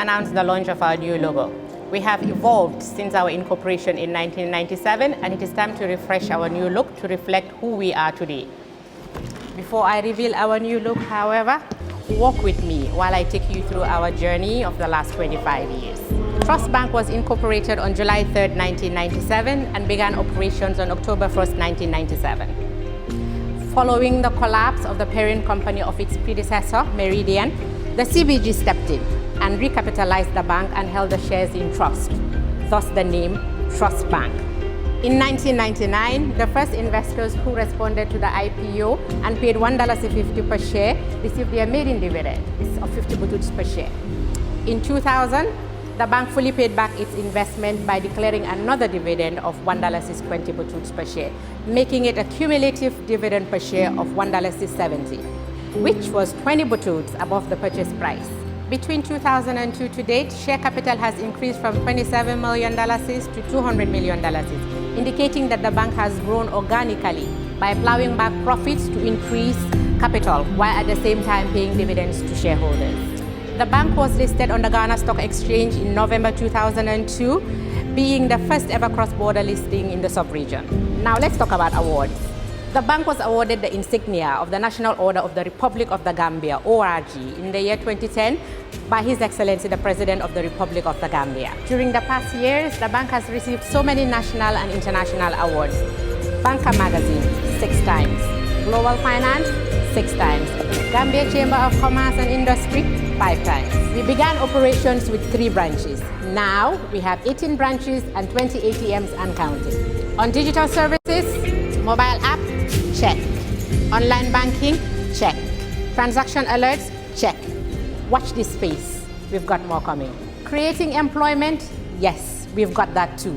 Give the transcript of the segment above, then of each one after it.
announce the launch of our new logo. We have evolved since our incorporation in 1997, and it is time to refresh our new look to reflect who we are today. Before I reveal our new look, however, walk with me while I take you through our journey of the last 25 years. Trust Bank was incorporated on July 3rd, 1997 and began operations on October 1st, 1997. Following the collapse of the parent company of its predecessor, Meridian, the CBG stepped in and recapitalized the bank and held the shares in trust, thus the name Trust Bank. In 1999, the first investors who responded to the IPO and paid $1.50 per share received their maiden dividend of 50 bututs per share. In 2000, the bank fully paid back its investment by declaring another dividend of $1.20 bututs per share, making it a cumulative dividend per share of $1.70, which was 20 bututs above the purchase price. Between 2002 to date, share capital has increased from $27 million to $200 million, indicating that the bank has grown organically by plowing back profits to increase capital, while at the same time paying dividends to shareholders. The bank was listed on the Ghana Stock Exchange in November 2002, being the first ever cross-border listing in the sub-region. Now let's talk about awards. The bank was awarded the insignia of the National Order of the Republic of the Gambia, ORG, in the year 2010 by His Excellency the President of the Republic of the Gambia. During the past years, the bank has received so many national and international awards. Banker Magazine, 6 times. Global Finance, 6 times. Gambia Chamber of Commerce and Industry, 5 times. We began operations with 3 branches. Now, we have 18 branches and 20 ATMs and counting. On digital services, mobile app, check. Online banking, check. Transaction alerts, check. Watch this space. We've got more coming. Creating employment, yes, we've got that too.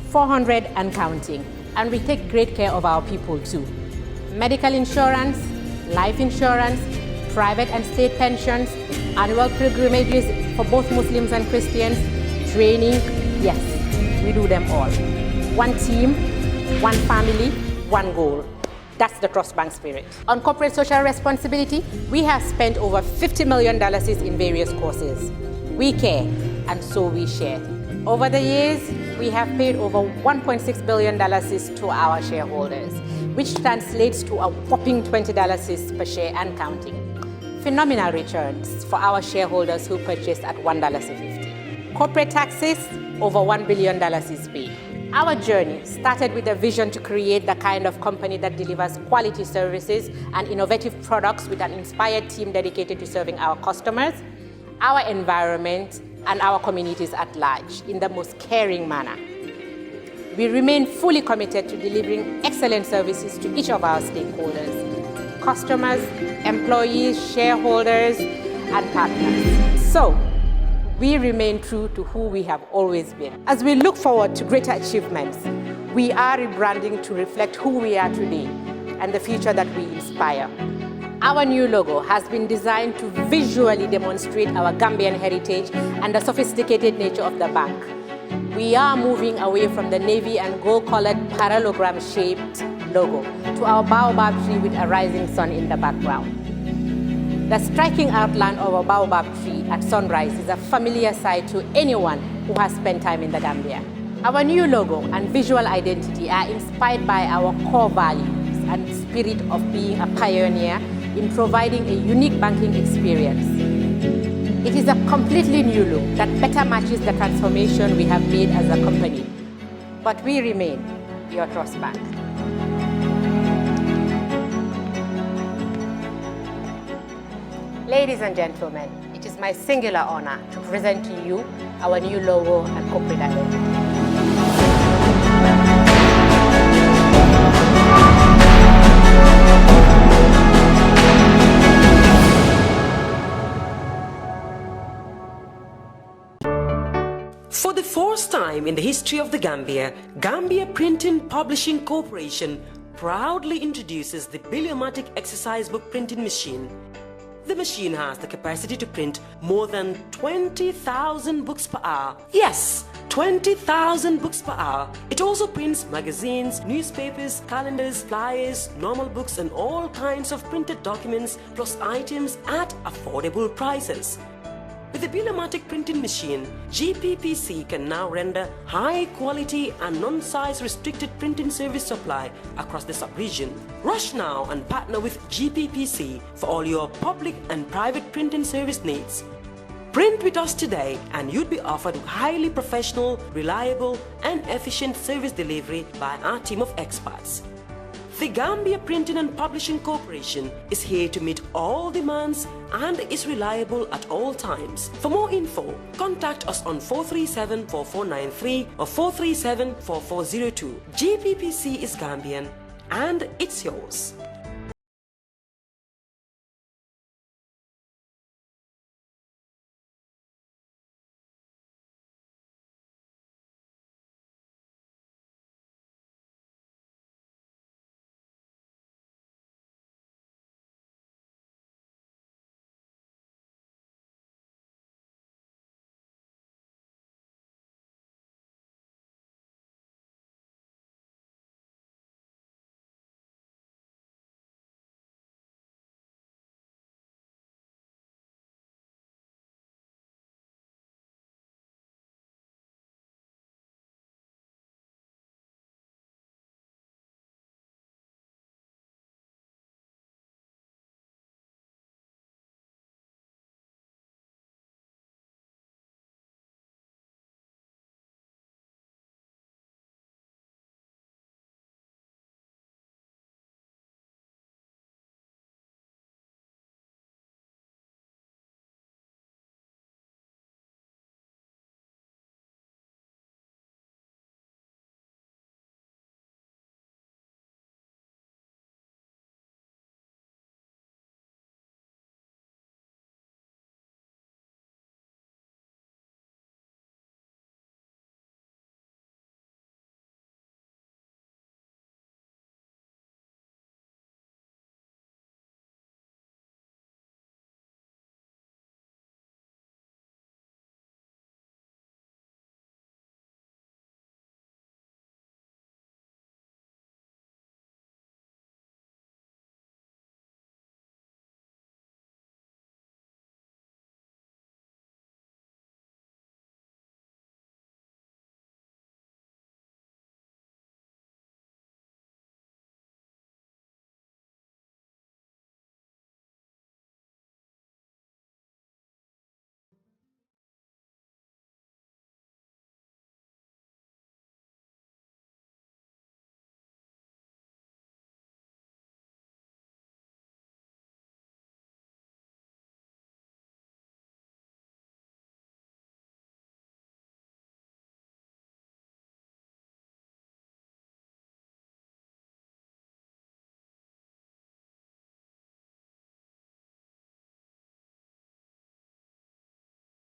400 and counting. And we take great care of our people too. Medical insurance, life insurance, private and state pensions, annual pilgrimages for both Muslims and Christians, training, yes, we do them all. One team, one family, one goal. That's the Trust Bank spirit. On corporate social responsibility, we have spent over $50 million in various causes. We care, and so we share. Over the years, we have paid over $1.6 billion to our shareholders, which translates to a whopping $20 per share and counting. Phenomenal returns for our shareholders who purchased at $1.50. Corporate taxes, over $1 billion is paid. Our journey started with a vision to create the kind of company that delivers quality services and innovative products with an inspired team dedicated to serving our customers, our environment, and our communities at large in the most caring manner. We remain fully committed to delivering excellent services to each of our stakeholders, customers, employees, shareholders, and partners. So, we remain true to who we have always been. As we look forward to greater achievements, we are rebranding to reflect who we are today and the future that we inspire. Our new logo has been designed to visually demonstrate our Gambian heritage and the sophisticated nature of the bank. We are moving away from the navy and gold-colored parallelogram-shaped logo to our baobab tree with a rising sun in the background. The striking outline of a baobab tree at sunrise is a familiar sight to anyone who has spent time in the Gambia. Our new logo and visual identity are inspired by our core values and spirit of being a pioneer in providing a unique banking experience. It is a completely new look that better matches the transformation we have made as a company. But we remain your Trust Bank. Ladies and gentlemen, it is my singular honor to present to you our new logo and corporate identity. For the first time in the history of the Gambia, Gambia Printing Publishing Corporation proudly introduces the Biliomatic exercise book printing machine. The machine has the capacity to print more than 20,000 books per hour. Yes, 20,000 books per hour. It also prints magazines, newspapers, calendars, flyers, normal books and all kinds of printed documents plus items at affordable prices. With the Biliomatic printing machine, GPPC can now render high quality and non-size restricted printing service supply across the sub-region. Rush now and partner with GPPC for all your public and private printing service needs. Print with us today and you'd be offered highly professional, reliable and efficient service delivery by our team of experts. The Gambia Printing and Publishing Corporation is here to meet all demands and is reliable at all times. For more info, contact us on 437-4493 or 437-4402. GPPC is Gambian and it's yours.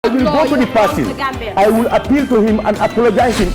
I will go to the party. I will appeal to him and apologize him.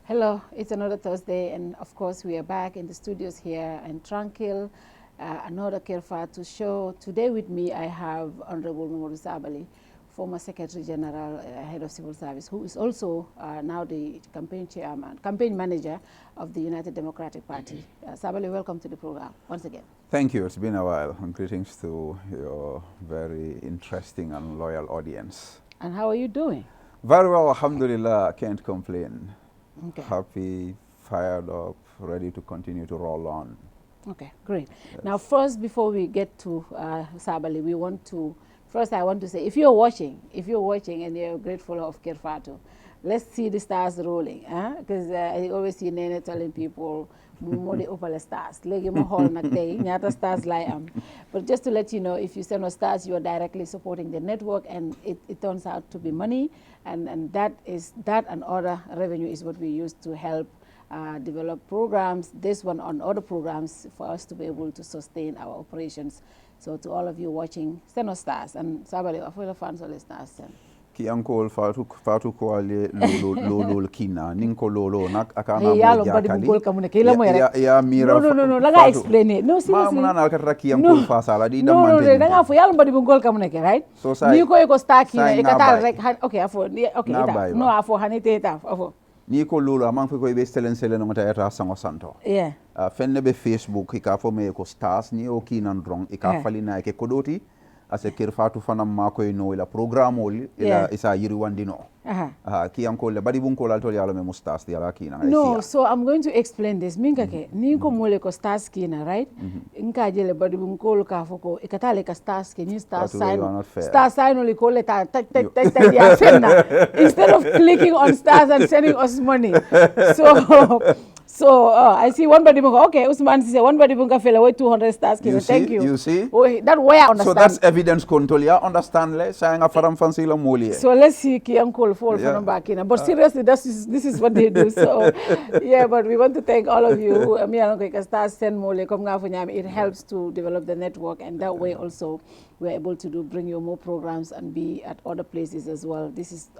Hello, it's another Thursday, and of course we are back in the studios here in Tranquil, another Kerr Fatou show. Today with me I have Honorable Momodou Sabally, former Secretary General, Head of Civil Service, who is also now the campaign manager of the United Democratic Party. Sabally, welcome to the program once again. Thank you. It's been a while. And greetings to your very interesting and loyal audience. And how are you doing? Very well, alhamdulillah. I can't complain. Okay. Happy, fired up, ready to continue to roll on. Okay, great. Yes. Now, first, before we get to Sabally, I want to say, if you're watching and you're grateful of Kerr Fatou, let's see the stars rolling, because I always see Nene telling people, moo di ëppale stars léegi ma xool nag tey ñaata stars lay am. But just to let you know, if you send us stars, you are directly supporting the network, and it turns out to be money, and that and other revenue is what we use to help develop programs, this one on other programs, for us to be able to sustain our operations. So to all of you watching, send us stars, and Sabally, I feel fans all stars. Ki angkol Fatou ko ale lolo kina ninko lolo nak akana Hey, yalo mbadi bungkol kamu nak kila mo ya mira no laga explain it no seriously ma na katra ki angkol fasala di no laga fo yalo mbadi bungkol kamu nak right so ni ko sta kina e katal rek okay afo okay ita no afo hanite ita afo ni ko lolo amang ko be selen ngota eta sango santo yeah fenne be Facebook ka fo me ko stars ni o kinan drong e ka falina ke kodoti ase Kerr Fatou fanam makoy no ila programme ol ila isa yiri wandino ki anko le badi bunko la tol yalo me mustas di ala kina no so I'm going to explain this minga ke ni ko mole ko stars kina right inka jele badi bunko ka foko ikatale ka stars ke ni stars sign oli ko le ta ya fenna instead of clicking on stars and sending us money so I see one body bunga. Okay, Usman says one body bunga fell away 200 stars. Thank you. You see? Oh, that way I understand. So that's evidence control. Yeah, understand le. Sayang afaram fancy la moli. So let's see ki uncle fall from back in. But seriously, this is what they do. So yeah, but we want to thank all of you. Me and uncle stars send moli come nga funyam. It helps to develop the network, and that way also we're able to bring you more programs and be at other places as well. This is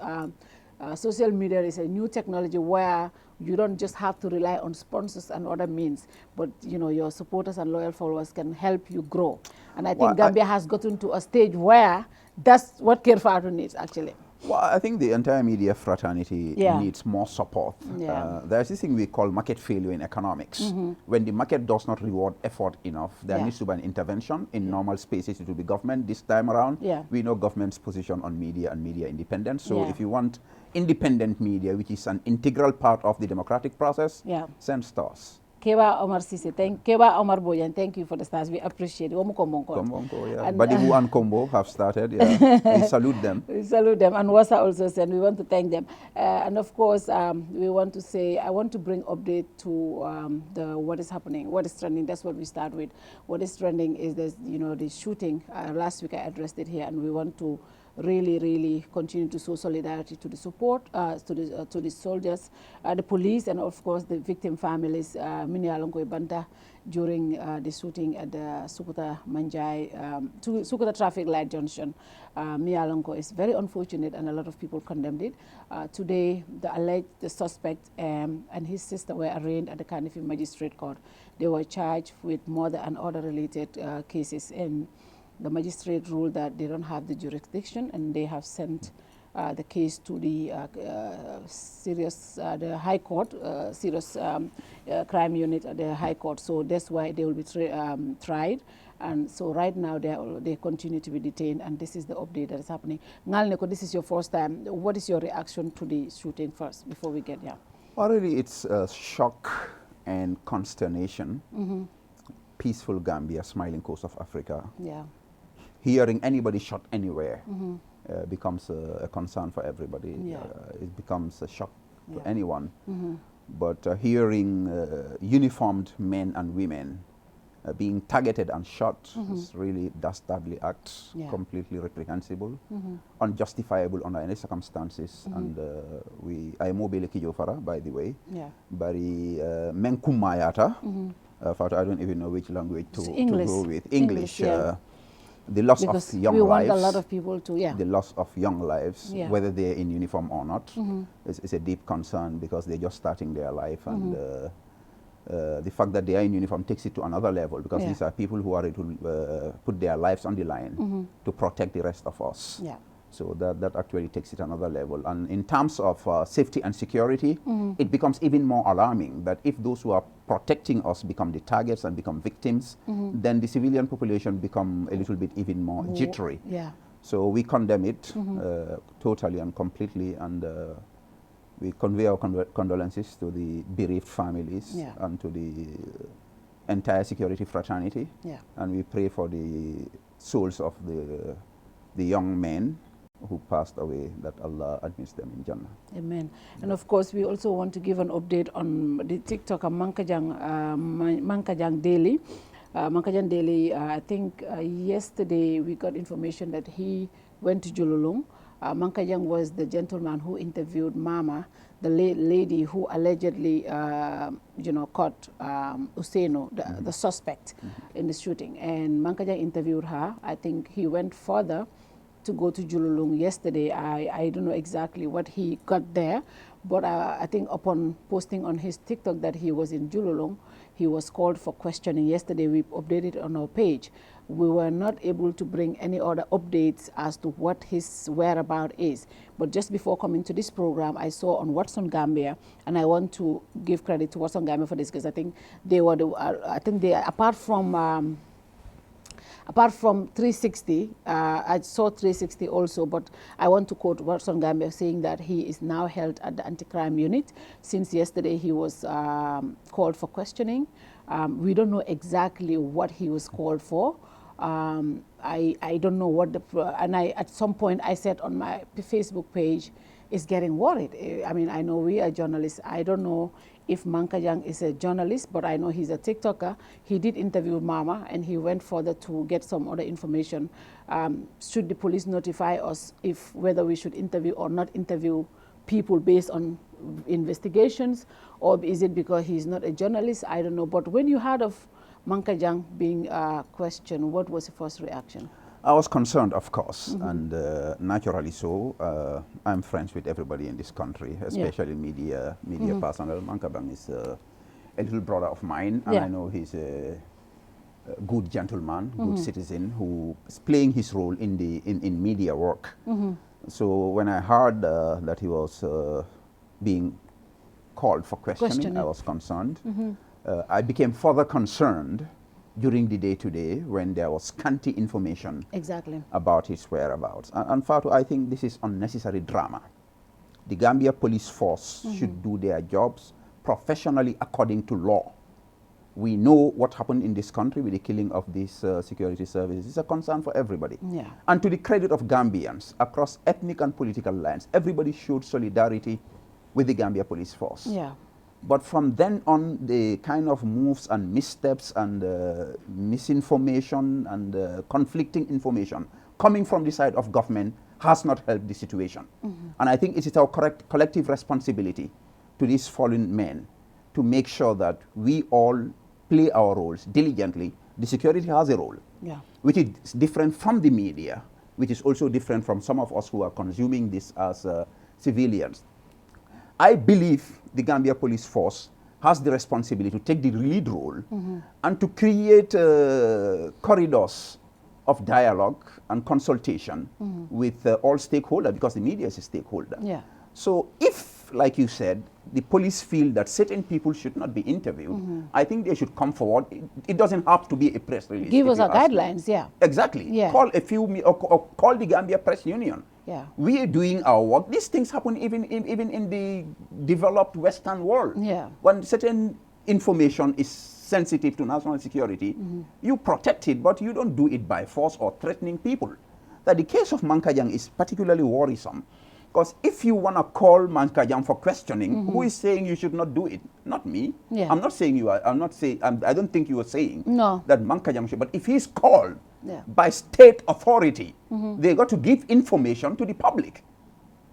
social media is a new technology where you don't just have to rely on sponsors and other means, but you know your supporters and loyal followers can help you grow. And I think Gambia has gotten to a stage where that's what Kerr Fatou needs actually. Well, I think the entire media fraternity needs more support. There's this thing we call market failure in economics. When the market does not reward effort enough, there needs to be an intervention. In normal spaces, it will be government. This time around, we know government's position on media and media independence. So if you want independent media, which is an integral part of the democratic process, send stars. Keba Omar Sise, Keba Omar Boyan, thank you for the stars. We appreciate it. Badibu and Combo have started. We salute them. We salute them. And Wasa also said we want to thank them. And of course, we want to say, I want to bring update to what is happening, what is trending. That's what we start with. What is trending is this, the shooting. Last week I addressed it here, and we want to really continue to show solidarity to the support to the soldiers, the police, and of course the victim families. Minialongo Banta during the shooting at the Sukuta Manjai Sukuta traffic light junction. Mialongo is very unfortunate, and a lot of people condemned it. Today, the suspect and his sister were arraigned at the Kanifi Magistrate Court. They were charged with murder and other related cases, and the magistrate ruled that they don't have the jurisdiction, and they have sent the case to the the High Court, serious crime unit at the High Court. So that's why they will be tried. And so right now they continue to be detained, and this is the update that is happening. Ngalneko, this is your first time. What is your reaction to the shooting first, before we get here? Well, really, it's shock and consternation. Peaceful Gambia, smiling coast of Africa. Hearing anybody shot anywhere becomes a concern for everybody. It becomes a shock to anyone. But hearing uniformed men and women being targeted and shot is really dastardly act, completely reprehensible, unjustifiable under any circumstances. And I am mobile Kijofara, by the way. Bari menkumayata. I don't even know which language to go with. English. The loss of young lives. We want a lot of people to, The loss of young lives, whether they're in uniform or not, is a deep concern, because they're just starting their life, and the fact that they are in uniform takes it to another level, because these are people who are to put their lives on the line to protect the rest of us. So that actually takes it another level. And in terms of safety and security, it becomes even more alarming that if those who are protecting us become the targets and become victims, then the civilian population become a little bit even more jittery. So we condemn it totally and completely, and we convey our condolences to the bereaved families and to the entire security fraternity. And we pray for the souls of the young men who passed away, that Allah admits them in Jannah. Amen. And of course, we also want to give an update on the TikToker Mankajang Daily. Mankajang Daily, I think yesterday we got information that he went to Jululung. Mankajang was the gentleman who interviewed Mama, the lady who allegedly, caught Usaino, the suspect in the shooting. And Mankajang interviewed her. I think he went further to go to Jululung yesterday. I don't know exactly what he got there, but I think upon posting on his TikTok that he was in Jululung, he was called for questioning. Yesterday we updated on our page. We were not able to bring any other updates as to what his whereabouts is. But just before coming to this program, I saw on What's on Gambia, and I want to give credit to What's on Gambia for this, because I think they were apart from 360, I saw 360 also, but I want to quote What's on Gambia saying that he is now held at the anti-crime unit. Since yesterday he was called for questioning. We don't know exactly what he was called for. I don't know what at some point I said on my Facebook page, is getting worried. I mean, I know we are journalists. I don't know if Mankajang is a journalist, but I know he's a TikToker. He did interview Mama, and he went further to get some other information. Should the police notify us whether we should interview or not interview people based on investigations, or is it because he's not a journalist? I don't know. But when you heard of Mankajang being questioned, what was your first reaction? I was concerned, of course, and naturally so. I'm friends with everybody in this country, especially media personnel. Mankajang is a little brother of mine, and I know he's a good gentleman, good citizen who is playing his role in media work. So when I heard that he was being called for questioning, I was concerned. I became further concerned during the day today when there was scanty information about his whereabouts. And Fatou, I think this is unnecessary drama. The Gambia police force should do their jobs professionally according to law. We know what happened in this country with the killing of these security services. It's a concern for everybody. And to the credit of Gambians across ethnic and political lines, everybody showed solidarity with the Gambia police force. But from then on, the kind of moves and missteps and misinformation and conflicting information coming from the side of government has not helped the situation. And I think it is our collective responsibility to these fallen men to make sure that we all play our roles diligently. The security has a role, which is different from the media, which is also different from some of us who are consuming this as civilians. I believe the Gambia police force has the responsibility to take the lead role and to create corridors of dialogue and consultation with all stakeholders, because the media is a stakeholder. So if, like you said, the police feel that certain people should not be interviewed, I think they should come forward. It doesn't have to be a press release. Give us our guidelines, Exactly. Call a few, or call the Gambia Press Union. We are doing our work. These things happen even in the developed Western world. When certain information is sensitive to national security, you protect it, but you don't do it by force or threatening people. That the case of Mankajang is particularly worrisome, because if you want to call Mankajang for questioning, who is saying you should not do it? Not me. I'm not saying you are. I don't think you are saying that Mankajang should. But if he's called by state authority, they got to give information to the public,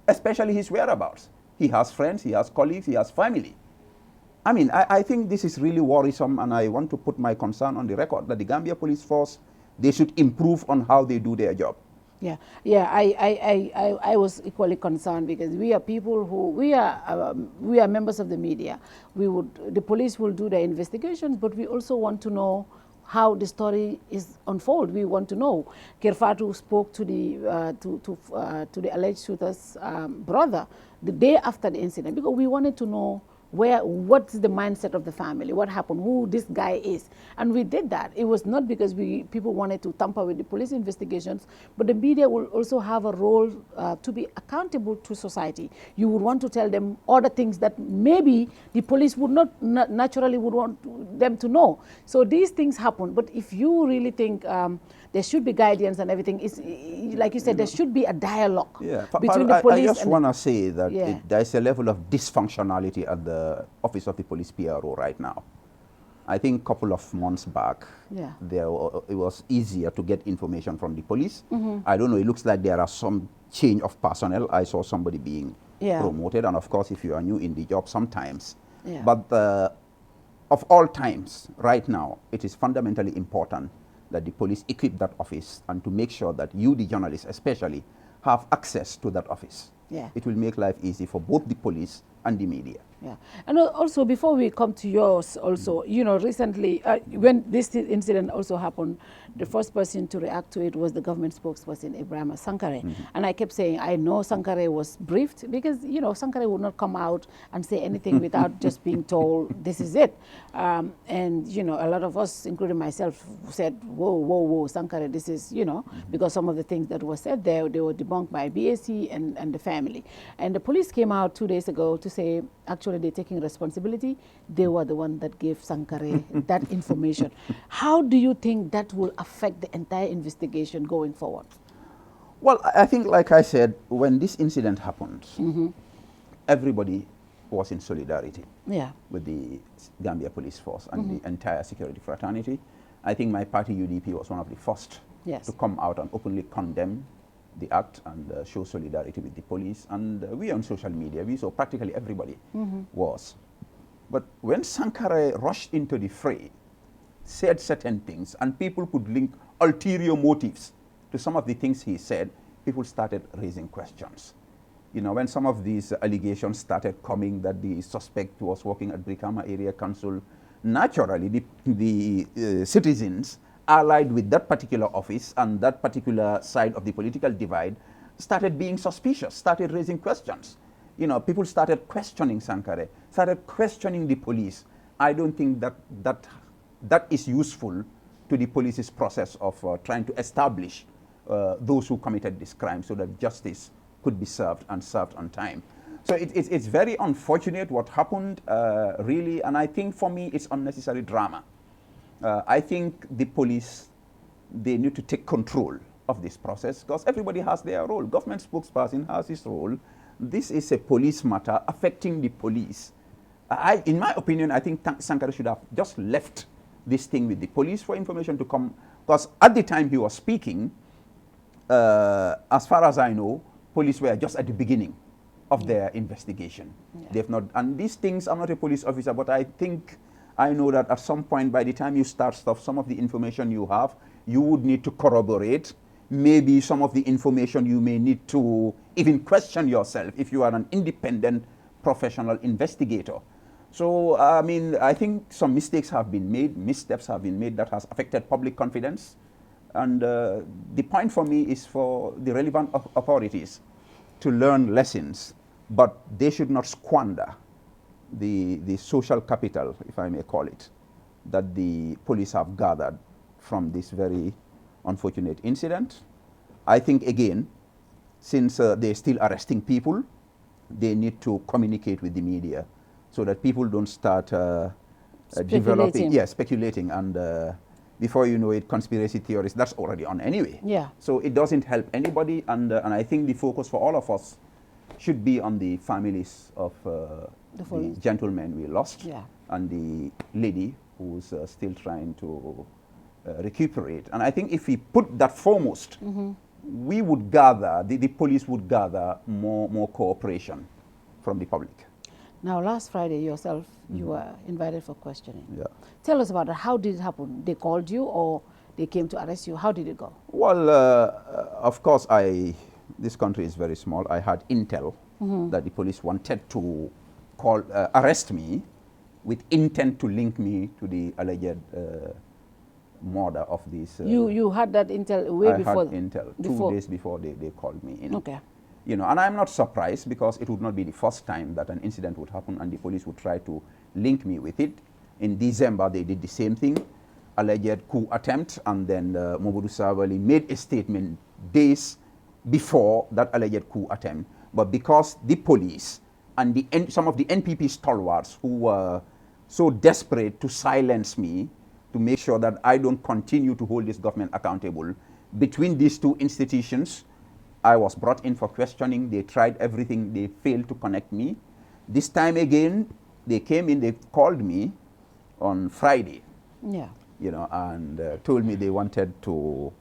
especially his whereabouts. He has friends, he has colleagues, he has family. I mean, I think this is really worrisome, and I want to put my concern on the record that the Gambia Police Force, they should improve on how they do their job. I was equally concerned, because we are people who we are members of the media. The police will do their investigations, but we also want to know how the story is unfold. We want to know. Kerr Fatou spoke to the alleged shooter's brother the day after the incident, because we wanted to know what's the mindset of the family, what happened, who this guy is. And we did that. It was not because people wanted to tamper with the police investigations, but the media will also have a role to be accountable to society. You would want to tell them other things that maybe the police would not naturally would want them to know. So these things happen. But if you really think there should be guidance and everything, it's, like you said, there should be a dialogue between the police. I just want to say that there's a level of dysfunctionality at the office of the police PRO right now. I think a couple of months back, it was easier to get information from the police. I don't know, it looks like there are some change of personnel. I saw somebody being promoted, and of course, if you are new in the job, sometimes. But of all times, right now, it is fundamentally important that the police equip that office and to make sure that you, the journalists especially, have access to that office. It will make life easy for both the police and the media. And also, before we come to yours also, you know, recently, when this incident also happened, the first person to react to it was the government spokesperson, Ibrahima Sankare. And I kept saying, I know Sankare was briefed, because, you know, Sankare would not come out and say anything without just being told, this is it. And, you know, a lot of us, including myself, said, whoa, Sankare, this is, you know, because some of the things that were said there, they were debunked by BAC and the family. And the police came out 2 days ago to say, actually, they're taking responsibility. They were the one that gave Sankare that information. How do you think that will affect the entire investigation going forward? Well, I think, like I said, when this incident happened, everybody was in solidarity with the Gambia Police Force and the entire security fraternity. I think my party, UDP, was one of the first to come out and openly condemn the act and show solidarity with the police. And we on social media, we saw practically everybody was. But when Sankare rushed into the fray, said certain things, and people could link ulterior motives to some of the things he said, people started raising questions. You know, when some of these allegations started coming that the suspect was working at Brikama Area Council, naturally the citizens allied with that particular office and that particular side of the political divide started being suspicious, started raising questions. You know, people started questioning Sankare, started questioning the police. I don't think that is useful to the police's process of trying to establish those who committed this crime so that justice could be served and served on time. So it's very unfortunate what happened, really, and I think for me it's unnecessary drama. I think the police, they need to take control of this process because everybody has their role. Government spokesperson has his role. This is a police matter affecting the police. In my opinion, I think Sankare should have just left this thing with the police for information to come, because at the time he was speaking, as far as I know, police were just at the beginning of their investigation. They've not, and these things, I'm not a police officer, but I know that at some point, by the time you start stuff, some of the information you have, you would need to corroborate. Maybe some of the information you may need to even question yourself if you are an independent professional investigator. So, I mean, I think some mistakes have been made, missteps have been made that has affected public confidence. And the point for me is for the relevant authorities to learn lessons, but they should not squander the social capital, if I may call it, that the police have gathered from this very unfortunate incident. I think, again, since they're still arresting people, they need to communicate with the media so that people don't start speculating, and before you know it, conspiracy theories, that's already on anyway. So it doesn't help anybody, and I think the focus for all of us should be on the families of the gentleman we lost and the lady who's still trying to recuperate. And I think if we put that foremost, we would gather, the police would gather more cooperation from the public. Now, last Friday yourself, you were invited for questioning. Tell us about it. How did it happen? They called you or they came to arrest you? How did it go? Well, of course, this country is very small. I had intel that the police wanted to arrest me with intent to link me to the alleged murder of this. You had that intel way before? I had intel 2 days before they called me in. You know, and I'm not surprised because it would not be the first time that an incident would happen and the police would try to link me with it. In December, they did the same thing, alleged coup attempt, and then Momodou Sabally made a statement days before that alleged coup attempt. But because the police and some of the NPP stalwarts who were so desperate to silence me, to make sure that I don't continue to hold this government accountable, between these two institutions, I was brought in for questioning. They tried everything. They failed to connect me. This time again, they came in, they called me on Friday, you know, and told me they wanted to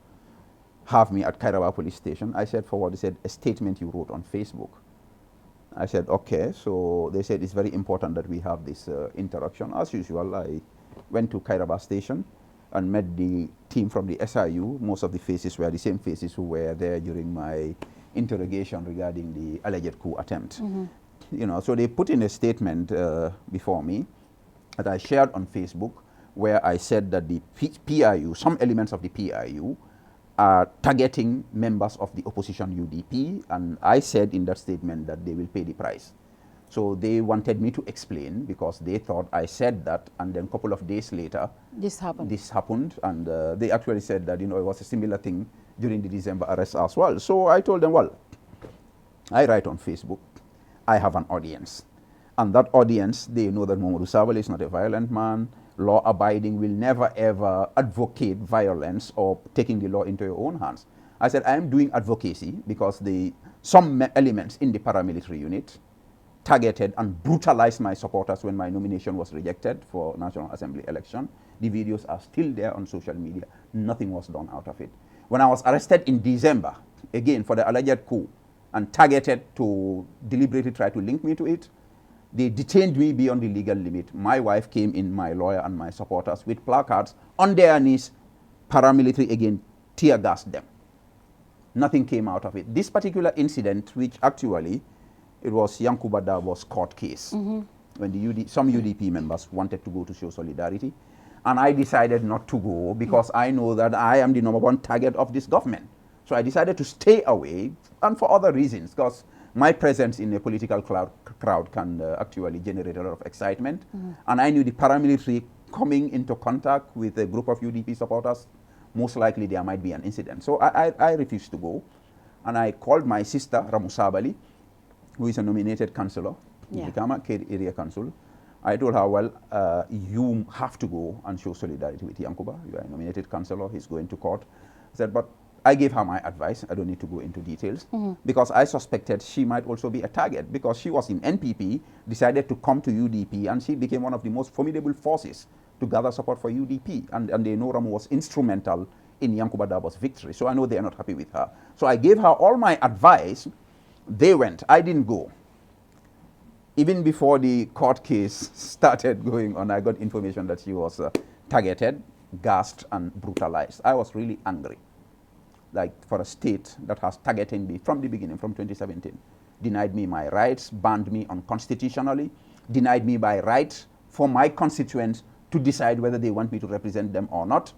have me at Kairawa police station. I said, for what? They said, a statement you wrote on Facebook. I said, okay. So they said, it's very important that we have this interaction. As usual, I went to Kairawa station and met the team from the SIU. Most of the faces were the same faces who were there during my interrogation regarding the alleged coup attempt. You know, so they put in a statement before me that I shared on Facebook, where I said that the PIU, some elements of the PIU, are targeting members of the opposition UDP, and I said in that statement that they will pay the price. So they wanted me to explain because they thought I said that, and then a couple of days later, this happened, and they actually said that, you know, it was a similar thing during the December arrest as well. So I told them, well, I write on Facebook, I have an audience, and that audience, they know that Momodou Sabally is not a violent man, law-abiding, will never ever advocate violence or taking the law into your own hands. I said, I am doing advocacy because some elements in the paramilitary unit targeted and brutalized my supporters when my nomination was rejected for National Assembly election. The videos are still there on social media. Nothing was done out of it. When I was arrested in December, again for the alleged coup, and targeted to deliberately try to link me to it, they detained me beyond the legal limit. My wife came in, my lawyer and my supporters, with placards on their knees. Paramilitary again tear gassed them. Nothing came out of it. This particular incident, which actually, it was Yankuba Dabo's court case, when some UDP members wanted to go to show solidarity. And I decided not to go because I know that I am the #1 target of this government. So I decided to stay away, and for other reasons, because my presence in a political crowd can actually generate a lot of excitement. And I knew the paramilitary coming into contact with a group of UDP supporters, most likely there might be an incident. So I refused to go. And I called my sister, Sabally, who is a nominated councillor in the Kerr Area Council. I told her, well, you have to go and show solidarity with Yankuba. You are a nominated councillor. He's going to court. I said, but I gave her my advice. I don't need to go into details because I suspected she might also be a target because she was in NPP, decided to come to UDP, and she became one of the most formidable forces to gather support for UDP. And they know Ramu was instrumental in Yankuba Dabo's victory. So I know they are not happy with her. So I gave her all my advice. They went. I didn't go. Even before the court case started going on, I got information that she was targeted, gassed, and brutalized. I was really angry. Like, for a state that has targeted me from the beginning, from 2017, denied me my rights, banned me unconstitutionally, denied me my right for my constituents to decide whether they want me to represent them or not,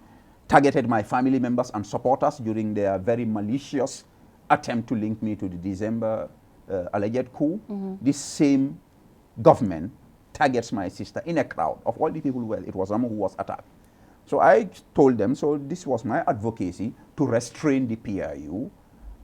targeted my family members and supporters during their very malicious attempt to link me to the December alleged coup. This same government targets my sister in a crowd of all the people. Well, it was Ramu who was attacked. So I told them, so this was my advocacy to restrain the PIU.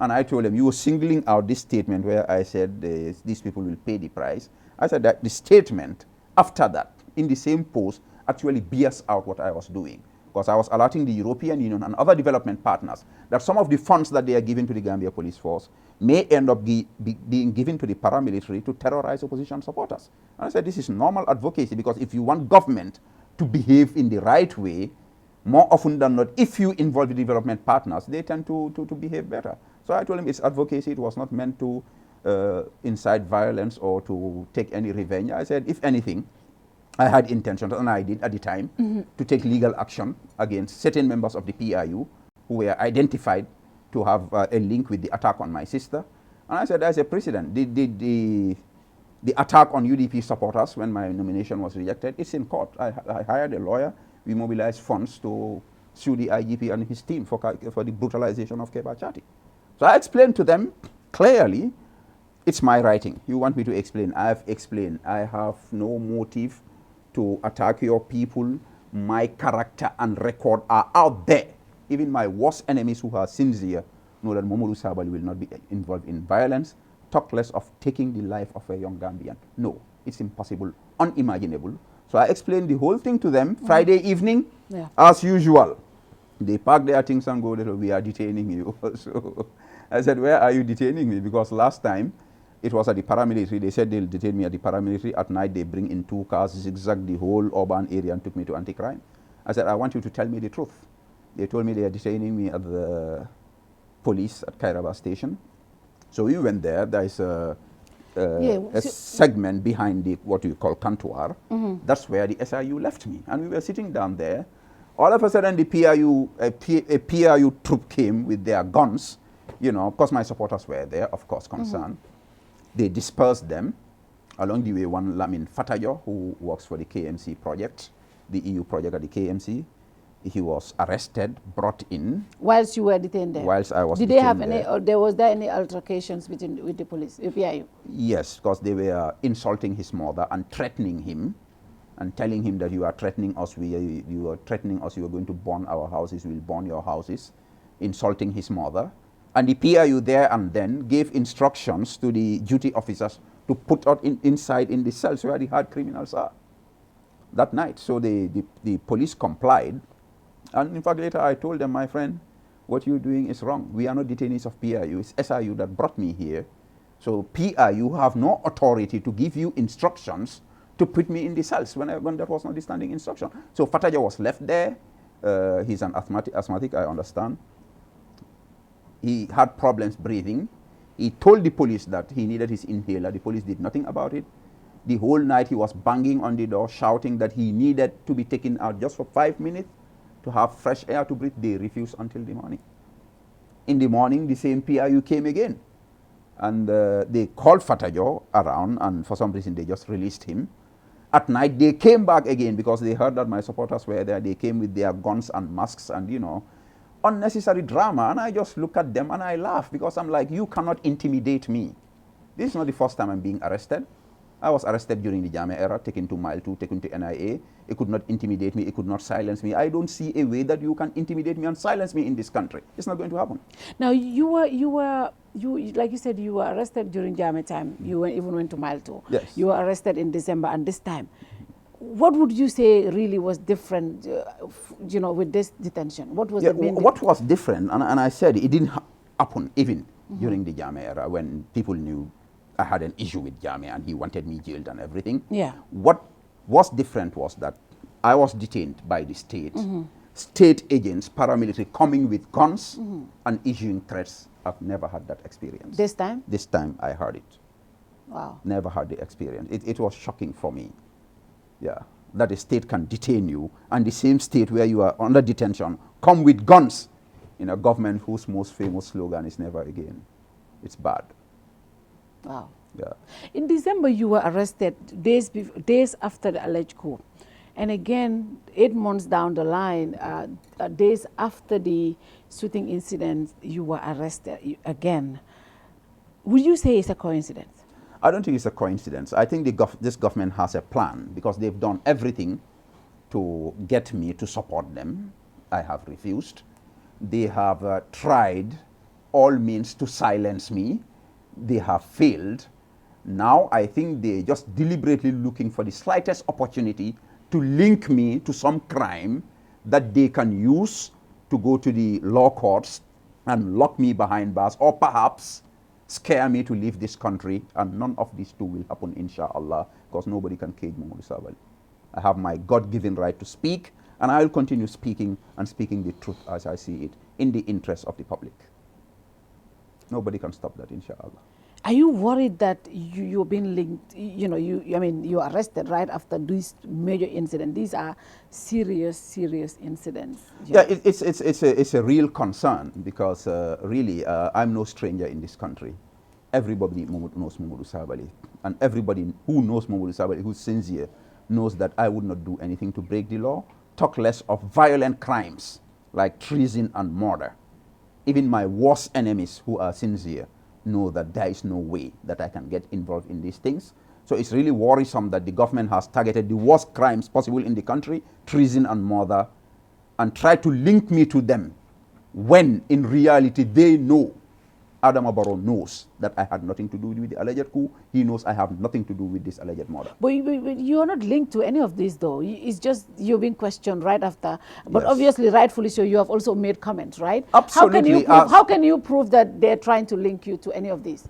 And I told them, you were singling out this statement where I said these people will pay the price. I said that the statement after that, in the same post, actually bears out what I was doing. Because I was alerting the European Union and other development partners that some of the funds that they are giving to the Gambia Police Force may end up being given to the paramilitary to terrorize opposition supporters. And I said, this is normal advocacy, because if you want government to behave in the right way, more often than not, if you involve the development partners, they tend to behave better. So I told him it's advocacy. It was not meant to incite violence or to take any revenge. I said, if anything, I had intentions, and I did at the time, to take legal action against certain members of the PIU who were identified to have a link with the attack on my sister. And I said, as a precedent, the attack on UDP supporters when my nomination was rejected, it's in court. I hired a lawyer. We mobilized funds to sue the IGP and his team for the brutalization of Kerr Fatou. So I explained to them clearly It's my writing. You want me to explain? I have explained. I have no motive to attack your people. My character and record are out there. Even my worst enemies who are sincere know that Momodou Sabally will not be involved in violence, talk less of taking the life of a young Gambian. No, it's impossible, unimaginable. So I explained the whole thing to them Friday evening, as usual. They pack their things and go, we are detaining you. So I said, where are you detaining me? Because last time, it was at the paramilitary. They said they'll detain me at the paramilitary. At night, they bring in 2 cars, zigzag the whole urban area and took me to anti-crime. I said, I want you to tell me the truth. They told me they are detaining me at the police at Kairaba station. So we went there. There is a segment behind the, what you call Kantuar. That's where the SIU left me. And we were sitting down there. All of a sudden, the PRU troop came with their guns. You know, of course, my supporters were there, of course, concerned. They dispersed them. Along the way, one Lamin Fatayo, who works for the KMC project, the EU project at the KMC, he was arrested, brought in. Whilst you were detained there? Whilst I was detained there. Did they have any, or was there any altercations with the police, with PIU? Yes, because they were insulting his mother and threatening him and telling him that you are threatening us, you are threatening us, you are going to burn our houses, we will burn your houses, insulting his mother. And the PIU there and then gave instructions to the duty officers to put out inside in the cells where the hard criminals are that night. So the police complied. And in fact, later I told them, my friend, what you're doing is wrong. We are not detainees of PIU. It's SIU that brought me here. So PIU have no authority to give you instructions to put me in the cells when that was not the standing instruction. So Fataja was left there. He's an asthmatic, I understand. He had problems breathing. He told the police that he needed his inhaler. The police did nothing about it. The whole night he was banging on the door, shouting that he needed to be taken out just for 5 minutes to have fresh air to breathe. They refused until the morning. In the morning, the same PIU came again. And they called Fatajo around, and for some reason they just released him. At night, they came back again because they heard that my supporters were there. They came with their guns and masks and, you know, unnecessary drama. And I just look at them and I laugh because I'm like, you cannot intimidate me. This is not the first time I'm being arrested. I was arrested during the Jame era, taken to Mile 2, taken to NIA. It could not intimidate me. It could not silence me. I don't see a way that you can intimidate me and silence me in this country. It's not going to happen. Now, you like you said, you were arrested during Jame time. You even went to Mile 2. Yes. You were arrested in December and this time. What would you say really was different, you know, with this detention? What was the main What was different, and I said it didn't happen even during the Jame era when people knew I had an issue with Jame and he wanted me jailed and everything. Yeah. What was different was that I was detained by the state, state agents, paramilitary coming with guns and issuing threats. I've never had that experience. This time? This time I heard it. Wow. Never had the experience. It was shocking for me. Yeah, that a state can detain you and the same state where you are under detention come with guns in a government whose most famous slogan is never again. It's bad. Wow. Yeah. In December, you were arrested days after the alleged coup. And again, 8 months down the line, days after the shooting incident, you were arrested again. Would you say it's a coincidence? I don't think it's a coincidence. I think this government has a plan because they've done everything to get me to support them. I have refused. They have tried all means to silence me. They have failed. Now I think they're just deliberately looking for the slightest opportunity to link me to some crime that they can use to go to the law courts and lock me behind bars, or perhaps scare me to leave this country, and none of these two will happen, inshallah, because nobody can cage Momodou Sabally. I have my God-given right to speak, and I will continue speaking and speaking the truth as I see it, in the interest of the public. Nobody can stop that, inshallah. Are you worried that you're being linked, you know, you are arrested right after this major incident? These are serious incidents. Yeah, it's a real concern because really I'm no stranger in this country. Everybody knows Momodou Sabally, and everybody who knows Momodou Sabally, who's sincere, knows that I would not do anything to break the law, talk less of violent crimes like treason and murder. Even my worst enemies who are sincere know that there is no way that I can get involved in these things. So it's really worrisome that the government has targeted the worst crimes possible in the country, treason and murder, and tried to link me to them when in reality they know, Adama Barrow knows that I had nothing to do with the alleged coup. He knows I have nothing to do with this alleged murder. But you are not linked to any of this, though. It's just you're being questioned right after. But Yes. Obviously, rightfully so, you have also made comments, right? Absolutely. How can you prove that they're trying to link you to any of this?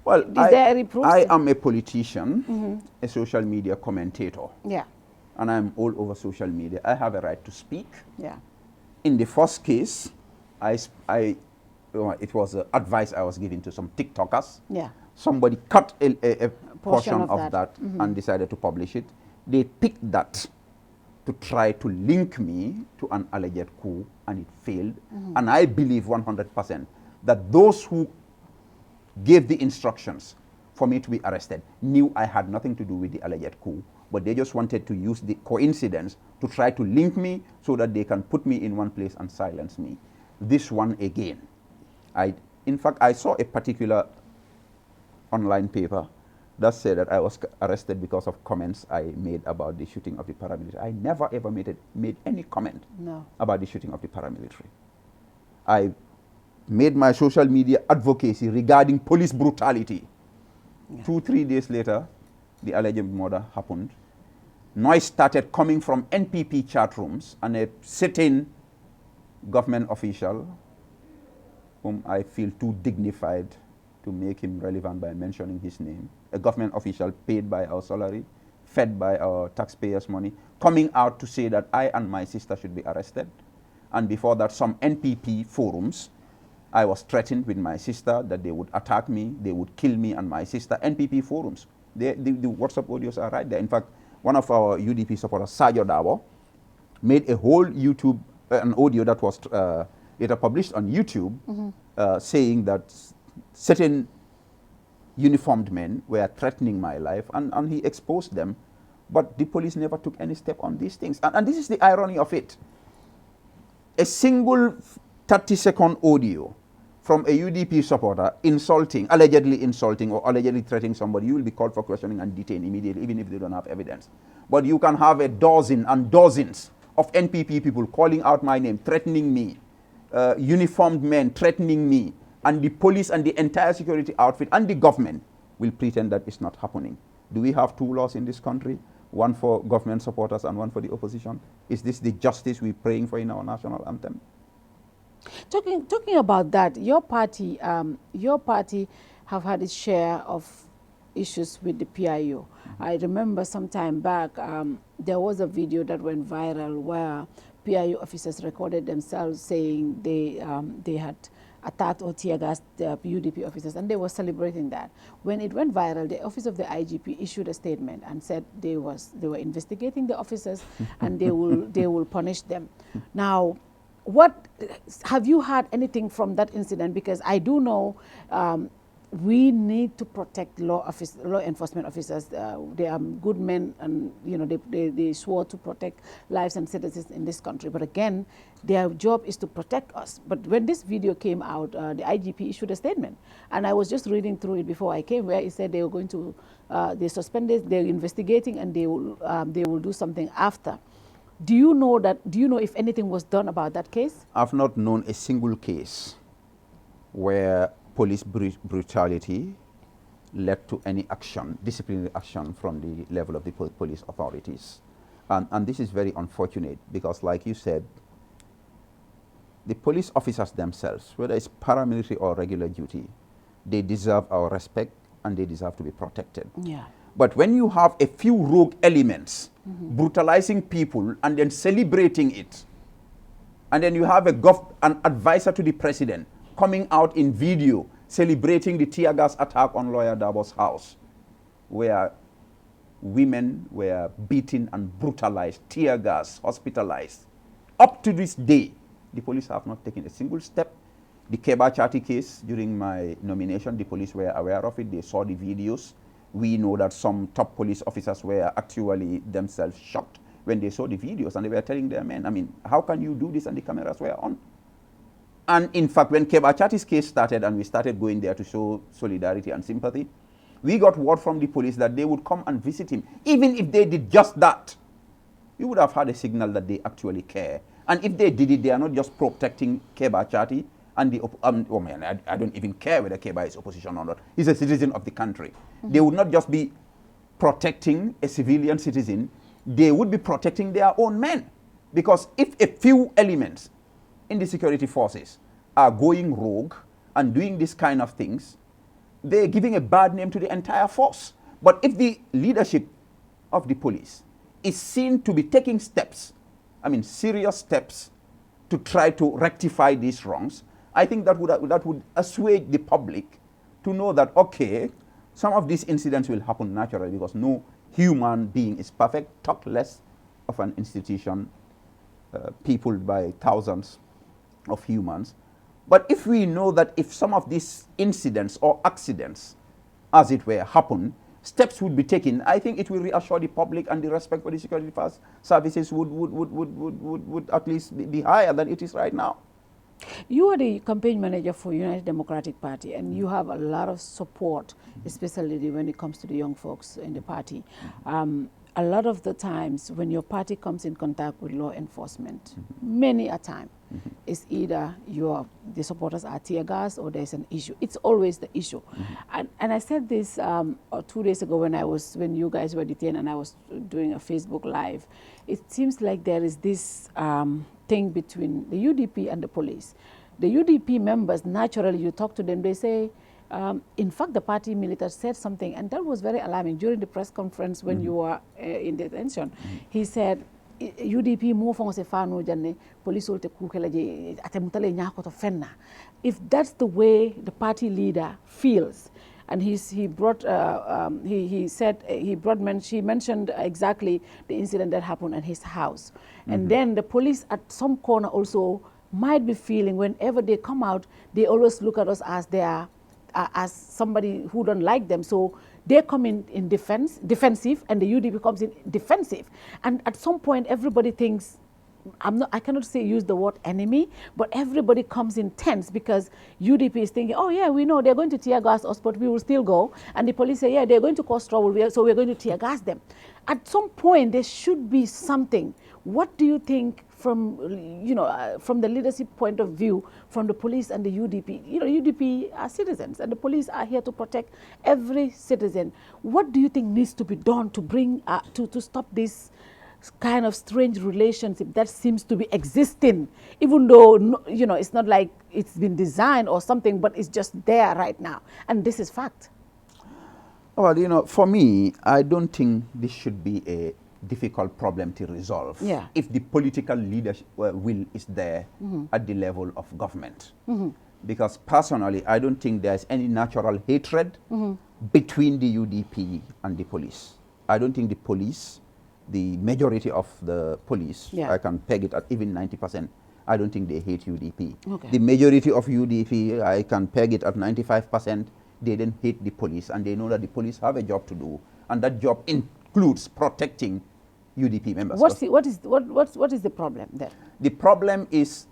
Well, Is there any proof? I am a politician, a social media commentator. Yeah. And I'm all over social media. I have a right to speak. Yeah. In the first case, it was advice I was giving to some TikTokers. Yeah. Somebody cut a portion of that Mm-hmm. and decided to publish it. They picked that to try to link me to an alleged coup, and it failed. Mm-hmm. And I believe 100% that those who gave the instructions for me to be arrested knew I had nothing to do with the alleged coup, but they just wanted to use the coincidence to try to link me so that they can put me in one place and silence me. This one again, in fact, I saw a particular online paper that said that I was arrested because of comments I made about the shooting of the paramilitary. I never ever made any comment about the shooting of the paramilitary. I made my social media advocacy regarding police brutality. Yeah. 2-3 days later, the alleged murder happened. Noise started coming from NPP chat rooms, and a certain government official, whom I feel too dignified to make him relevant by mentioning his name, a government official paid by our salary, fed by our taxpayers' money, coming out to say that I and my sister should be arrested. And before that, some NPP forums, I was threatened with my sister that they would attack me, they would kill me and my sister. NPP forums. The WhatsApp audios are right there. In fact, one of our UDP supporters, Sajo Dabo, made a whole YouTube, an audio that was later published on YouTube, saying that certain uniformed men were threatening my life, and he exposed them. But the police never took any step on these things. And this is the irony of it. A single 30-second audio from a UDP supporter allegedly insulting or allegedly threatening somebody, you will be called for questioning and detained immediately, even if they don't have evidence. But you can have a dozen and dozens of NPP people calling out my name, threatening me, uniformed men threatening me, and the police and the entire security outfit and the government will pretend that it's not happening. Do we have two laws in this country? One for government supporters and one for the opposition? Is this the justice we're praying for in our national anthem? Talking about that, your party have had its share of issues with the PIO. I remember some time back, there was a video that went viral where PIO officers recorded themselves saying they had attacked or tear gassed the UDP officers, and they were celebrating that. When it went viral, the office of the IGP issued a statement and said they were investigating the officers and they will punish them. Now, what have you heard anything from that incident? Because I do know we need to protect law enforcement officers. They are good men, and they swore to protect lives and citizens in this country. But again, their job is to protect us. But when this video came out, the IGP issued a statement, and I was just reading through it before I came, where it said they were going to they suspended, they're investigating, and they will do something after. Do you know if anything was done about that case? I've not known a single case where police brutality led to any action, disciplinary action from the level of the police authorities. And this is very unfortunate because, like you said, the police officers themselves, whether it's paramilitary or regular duty, they deserve our respect and they deserve to be protected. Yeah. But when you have a few rogue elements brutalizing people and then celebrating it, and then you have an advisor to the president coming out in video celebrating the tear gas attack on Lawyer Dabo's house, where women were beaten and brutalized, tear gas, hospitalized. Up to this day, the police have not taken a single step. The Keba Chati case, during my nomination, the police were aware of it. They saw the videos. We know that some top police officers were actually themselves shocked when they saw the videos, and they were telling their men, I mean, how can you do this and the cameras were on? And in fact, when Kerr Fatou's case started and we started going there to show solidarity and sympathy, we got word from the police that they would come and visit him. Even if they did just that, you would have had a signal that they actually care. And if they did it, they are not just protecting Kerr Fatou and the, oh man, I don't even care whether Kerr is opposition or not. He's a citizen of the country. Mm-hmm. They would not just be protecting a civilian citizen, they would be protecting their own men. Because if a few elements in the security forces are going rogue and doing this kind of things, they're giving a bad name to the entire force. But if the leadership of the police is seen to be taking steps, I mean serious steps, to try to rectify these wrongs, I think that would assuage the public to know that, okay, some of these incidents will happen naturally because no human being is perfect, talk less of an institution peopled by thousands of humans. But if we know that if some of these incidents or accidents, as it were, happen, steps would be taken, I think it will reassure the public, and the respect for the security services would at least be higher than it is right now. You are the campaign manager for United Democratic Party, and you have a lot of support, especially when it comes to the young folks in the party. A lot of the times when your party comes in contact with law enforcement, many a time, it's either the supporters are tear gas or there's an issue. It's always the issue. And I said this 2 days ago when you guys were detained and I was doing a Facebook Live. It seems like there is this thing between the UDP and the police. The UDP members, naturally, you talk to them, they say, in fact, the party militant said something, and that was very alarming. During the press conference when you were in detention, he said, UDP mo fon se fano janne police wolte kukela atemutale nyako to fenna. If that's the way the party leader feels, and she mentioned exactly the incident that happened at his house, and then the police at some corner also might be feeling whenever they come out, they always look at us as as somebody who don't like them. So they come in defensive, and the UDP comes in defensive. And at some point, everybody thinks, I cannot use the word enemy, but everybody comes in tense because UDP is thinking, oh yeah, we know they're going to tear gas us, but we will still go. And the police say, yeah, they're going to cause trouble, so we're going to tear gas them. At some point, there should be something. What do you think from the leadership point of view, from the police and the UDP? UDP are citizens, and the police are here to protect every citizen. What do you think needs to be done to bring to stop this kind of strange relationship that seems to be existing, even though it's not like it's been designed or something, but it's just there right now, and this is fact? Well, for me, I don't think this should be a difficult problem to resolve if the political leadership will is there at the level of government. Because personally, I don't think there's any natural hatred between the UDP and the police. I don't think the police, the majority of the police, I can peg it at even 90%, I don't think they hate UDP. Okay. The majority of UDP, I can peg it at 95%, they don't hate the police, and they know that the police have a job to do, and that job includes protecting UDP members. What is the problem there? The problem is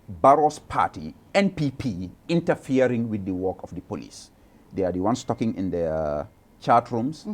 Barrow's party, NPP, interfering with the work of the police. They are the ones talking in their chat rooms,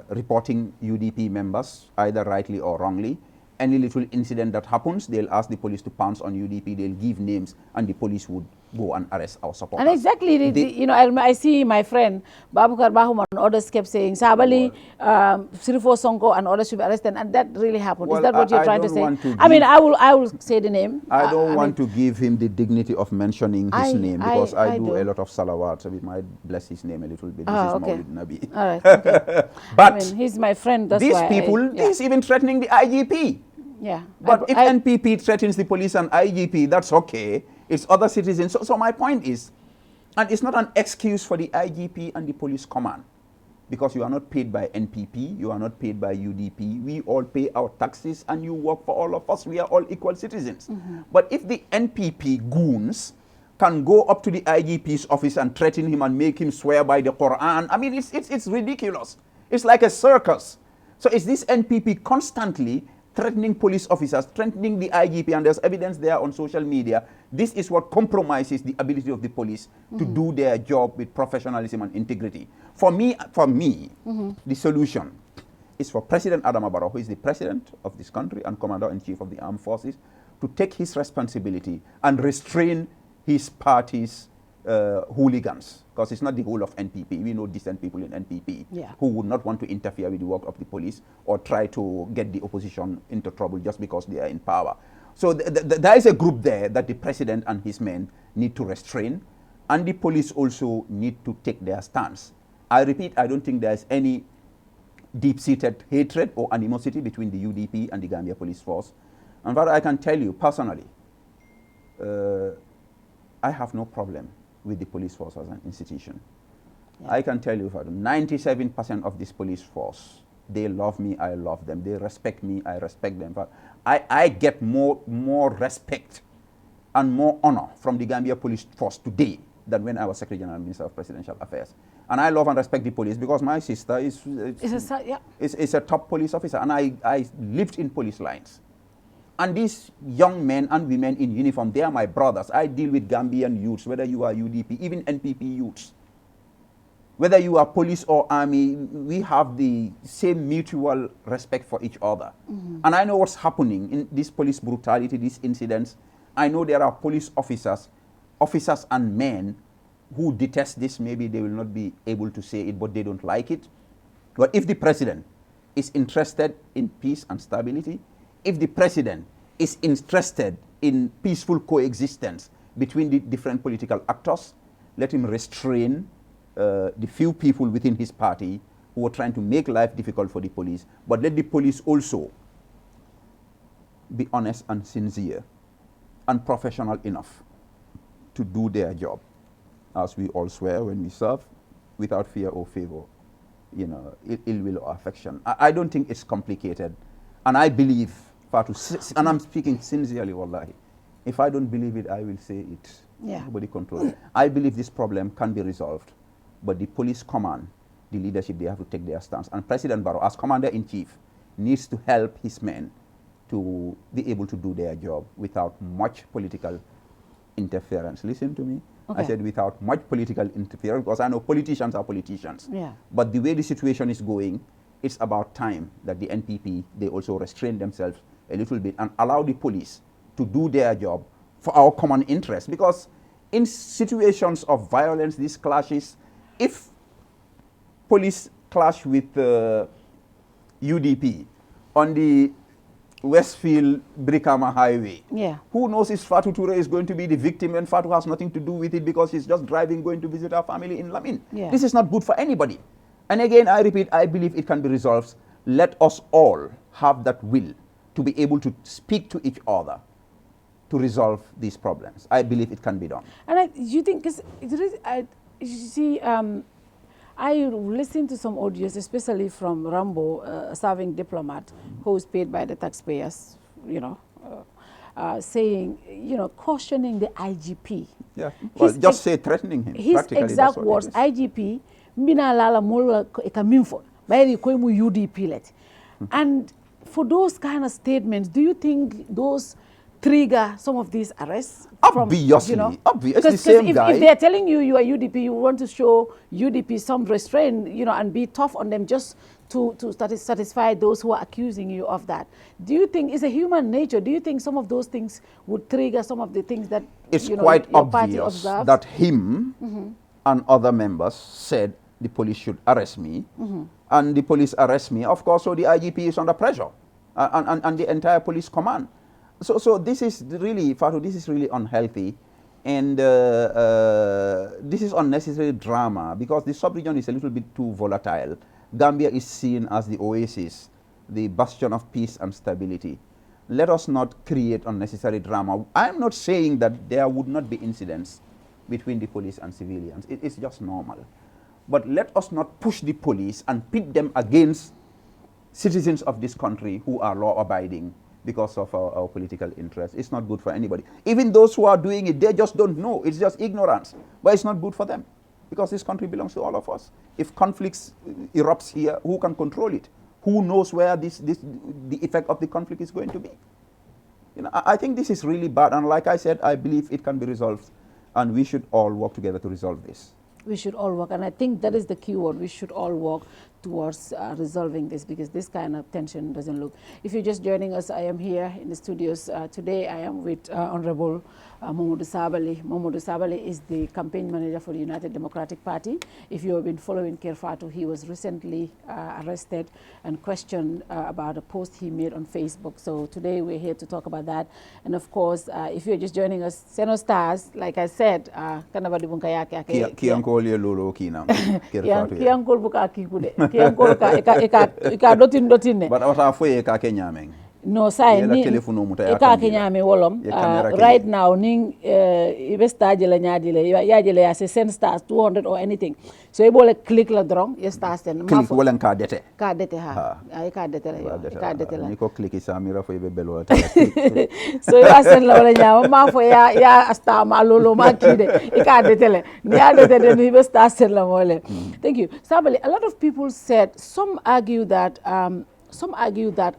reporting UDP members, either rightly or wrongly. Any little incident that happens, they'll ask the police to pounce on UDP, they'll give names, and the police would go and arrest our supporters. And exactly, I see my friend Babukar Bahum and others kept saying Sabally, Sirifo Sonko and others should be arrested, and that really happened. Well, is that what you're trying to say? I will say the name. I don't want to give him the dignity of mentioning his name, because I do a lot of salawat, so we might bless his name a little bit. This is Maulid Nabi. All right, okay. But he's my friend. That's these people, he's even threatening the IGP. Yeah. But if NPP threatens the police and IGP, that's okay. It's other citizens. So my point is, and it's not an excuse for the IGP and the police command, because you are not paid by NPP, you are not paid by UDP. We all pay our taxes, and you work for all of us. We are all equal citizens. But if the NPP goons can go up to the IGP's office and threaten him and make him swear by the Quran, I mean, it's ridiculous. It's like a circus. So it's this NPP constantly threatening police officers, threatening the IGP, and there's evidence there on social media. This is what compromises the ability of the police to do their job with professionalism and integrity. For me, the solution is for President Adama Barrow, who is the president of this country and commander-in-chief of the armed forces, to take his responsibility and restrain his party's hooligans, because it's not the whole of NPP. We know decent people in NPP who would not want to interfere with the work of the police or try to get the opposition into trouble just because they are in power. So there is a group there that the president and his men need to restrain, and the police also need to take their stance. I repeat, I don't think there's any deep-seated hatred or animosity between the UDP and the Gambia Police Force. And what I can tell you personally, I have no problem with the police force as an institution. I can tell you, 97% of this police force, they love me, I love them. They respect me, I respect them. But I get more respect and more honor from the Gambia Police Force today than when I was Secretary General Minister of Presidential Affairs. And I love and respect the police because my sister is a top police officer, and I lived in police lines. And these young men and women in uniform, they are my brothers. I deal with Gambian youths, whether you are UDP, even NPP youths. Whether you are police or army, we have the same mutual respect for each other. And I know what's happening in this police brutality, these incidents. I know there are police officers and men who detest this. Maybe they will not be able to say it, but they don't like it. But if the president is interested in peace and stability, if the president is interested in peaceful coexistence between the different political actors, let him restrain the few people within his party who are trying to make life difficult for the police, but let the police also be honest and sincere and professional enough to do their job, as we all swear when we serve, without fear or favor, ill will or affection. I don't think it's complicated, and I believe, Fatou, and I'm speaking sincerely, wallahi. If I don't believe it, I will say it. Nobody controls it. I believe this problem can be resolved, but the police command, the leadership, they have to take their stance. And President Barrow, as commander-in-chief, needs to help his men to be able to do their job without much political interference. Listen to me. I said without much political interference, because I know politicians are politicians. But the way the situation is going, it's about time that the NPP, they also restrain themselves a little bit and allow the police to do their job for our common interest. Because in situations of violence, these clashes, if police clash with UDP on the Westfield Brikama Highway, who knows if Fatou Toure is going to be the victim and Fatou has nothing to do with it because he's just driving, going to visit our family in Lamin. This is not good for anybody. And again, I repeat, I believe it can be resolved. Let us all have that will to be able to speak to each other to resolve these problems. I believe it can be done. And you think, you see, I listened to some audios, especially from Rambo, a serving diplomat who is paid by the taxpayers, saying, cautioning the IGP. Well, just say threatening him. His exact words, IGP, mina lala mola ekaminfo, bayri koimu UDP let. And for those kind of statements, do you think those trigger some of these arrests? Obviously, obviously, the same guy. If they're telling you are UDP, you want to show UDP some restraint, and be tough on them just to satisfy those who are accusing you of that. Do you think it's a human nature? Do you think some of those things would trigger some of the things that it's quite obvious that him and other members said the police should arrest me, and the police arrest me. Of course, so the IGP is under pressure, and the entire police command. So this is really, Fatou, this is really unhealthy, and this is unnecessary drama because the sub-region is a little bit too volatile. Gambia is seen as the oasis, the bastion of peace and stability. Let us not create unnecessary drama. I'm not saying that there would not be incidents between the police and civilians. It is just normal. But let us not push the police and pit them against citizens of this country who are law-abiding because of our political interests. It's not good for anybody. Even those who are doing it, they just don't know. It's just ignorance. But it's not good for them because this country belongs to all of us. If conflicts erupts here, who can control it? who knows where the effect of the conflict is going to be? You know, I think this is really bad, and like I said, I believe it can be resolved, and we should all work together to resolve this. We should all work, and I think that is the key word. We should all work towards resolving this, because this kind of tension doesn't look. If you're just joining us, I am here in the studios. Today I am with Honorable Momodou Sabally. Momodou Sabally is the campaign manager for the United Democratic Party. If you have been following Kerr Fatou, he was recently arrested and questioned about a post he made on Facebook. So today we're here to talk about that. And of course, if you're just joining us, Seno Stars, like I said, kanabadi bunkayake Kiankol lolo kinam. Kiankol buka kibude. Kiankol ka dotin. But asa foye ka kenyameng. No, say ni eka kenyame wolom. Right now, ning ibesta jela nyadile ya jele ya send stars 200 or anything. So you bole click la drong, you stars ten. Click wala ka dete. Ka dete ha. Ay ka dete la. Ka dete la. Ni ko click isamira fo ibe belo. So you send la wala nyama ma fo ya asta ma lolo ma kide. Ika dete le. Ni ya dete de ni ibesta send la mole. Thank you. Sabally, a lot of people said, some argue that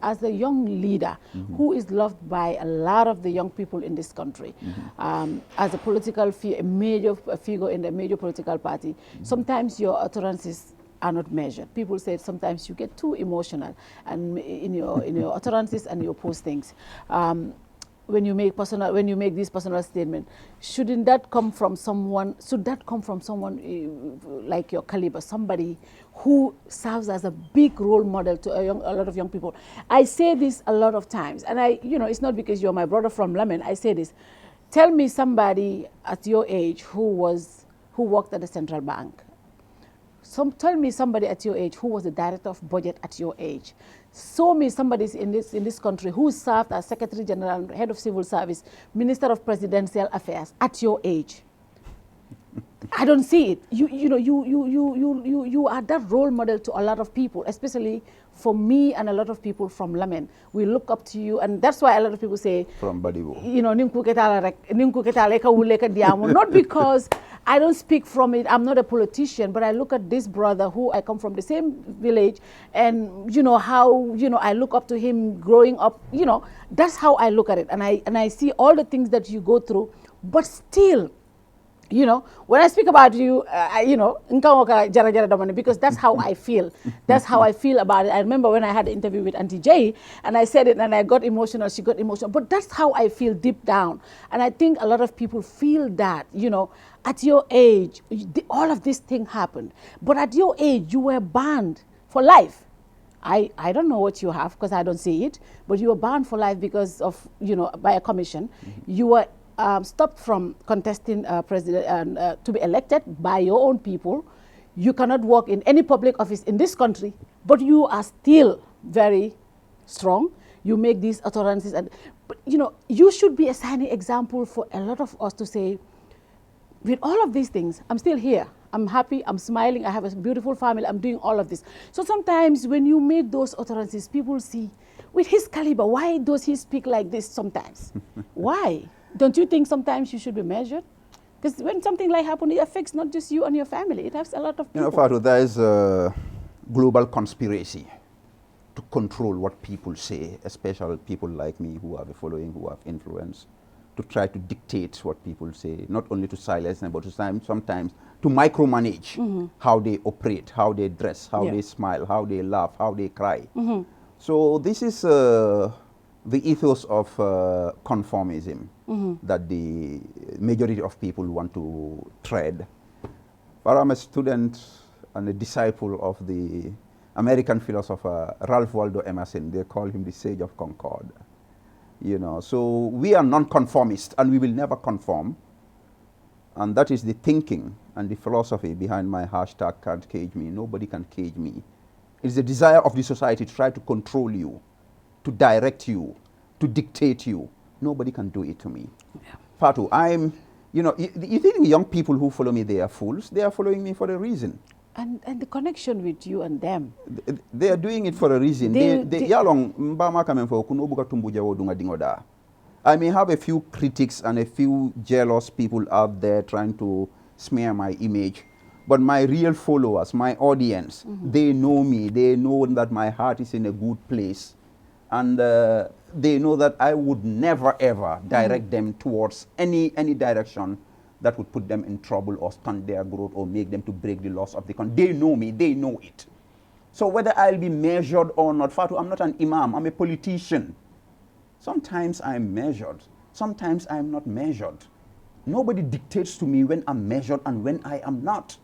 as a young leader who is loved by a lot of the young people in this country, as a political a major figure in a major political party, sometimes your utterances are not measured. People say sometimes you get too emotional and in your utterances and your postings. When you make these personal statements, shouldn't that come from someone? Should that come from someone like your caliber, somebody who serves as a big role model to a lot of young people? I say this a lot of times, and it's not because you're my brother from Lamin. I say this. Tell me somebody at your age who worked at the central bank. Tell me somebody at your age who was the director of budget at your age. Show me somebody in this country who served as Secretary General, Head of Civil Service, Minister of Presidential Affairs at your age. I don't see it. You are that role model to a lot of people, especially for me and a lot of people from Lamin. We look up to you, and that's why a lot of people say, from Badiwo. Not because I don't speak from it, I'm not a politician, but I look at this brother who I come from the same village, and how I look up to him growing up. That's how I look at it, and I see all the things that you go through, but still, when I speak about you, because that's how I feel. That's how I feel about it. I remember when I had an interview with Auntie Jay, and I said it, and I got emotional, she got emotional. But that's how I feel deep down. And I think a lot of people feel that, at your age, all of this thing happened. But at your age, you were banned for life. I don't know what you have, because I don't see it, but you were banned for life because of, by a commission. You were stopped from contesting president to be elected by your own people. You cannot work in any public office in this country, but you are still very strong. You make these utterances, but you should be a shining example for a lot of us to say, with all of these things, I'm still here. I'm happy, I'm smiling, I have a beautiful family, I'm doing all of this. So sometimes when you make those utterances, people see, with his caliber, why does he speak like this sometimes? Why? Don't you think sometimes you should be measured? Because when something like happens, it affects not just you and your family. It affects a lot of people. Fatou, there is a global conspiracy to control what people say, especially people like me who have a following, who have influence, to try to dictate what people say, not only to silence them, but to sometimes to micromanage how they operate, how they dress, how they smile, how they laugh, how they cry. So this is the ethos of conformism that the majority of people want to tread. But I'm a student and a disciple of the American philosopher Ralph Waldo Emerson. They call him the Sage of Concord. So we are non-conformists, and we will never conform. And that is the thinking and the philosophy behind my hashtag "Can't Cage Me." Nobody can cage me. It's the desire of the society to try to control you, to direct you, to dictate you. Nobody can do it to me. Yeah. Fatou, you think young people who follow me, they are fools? They are following me for a reason. And the connection with you and them. They are doing it for a reason. I may have a few critics and a few jealous people out there trying to smear my image, But my real followers, my audience, they know me. They know that my heart is in a good place. And they know that I would never, ever direct them towards any direction that would put them in trouble or stunt their growth or make them to break the laws of the country. They know me. They know it. So whether I'll be measured or not, Fatou, I'm not an imam. I'm a politician. Sometimes I'm measured. Sometimes I'm not measured. Nobody dictates to me when I'm measured and when I am not.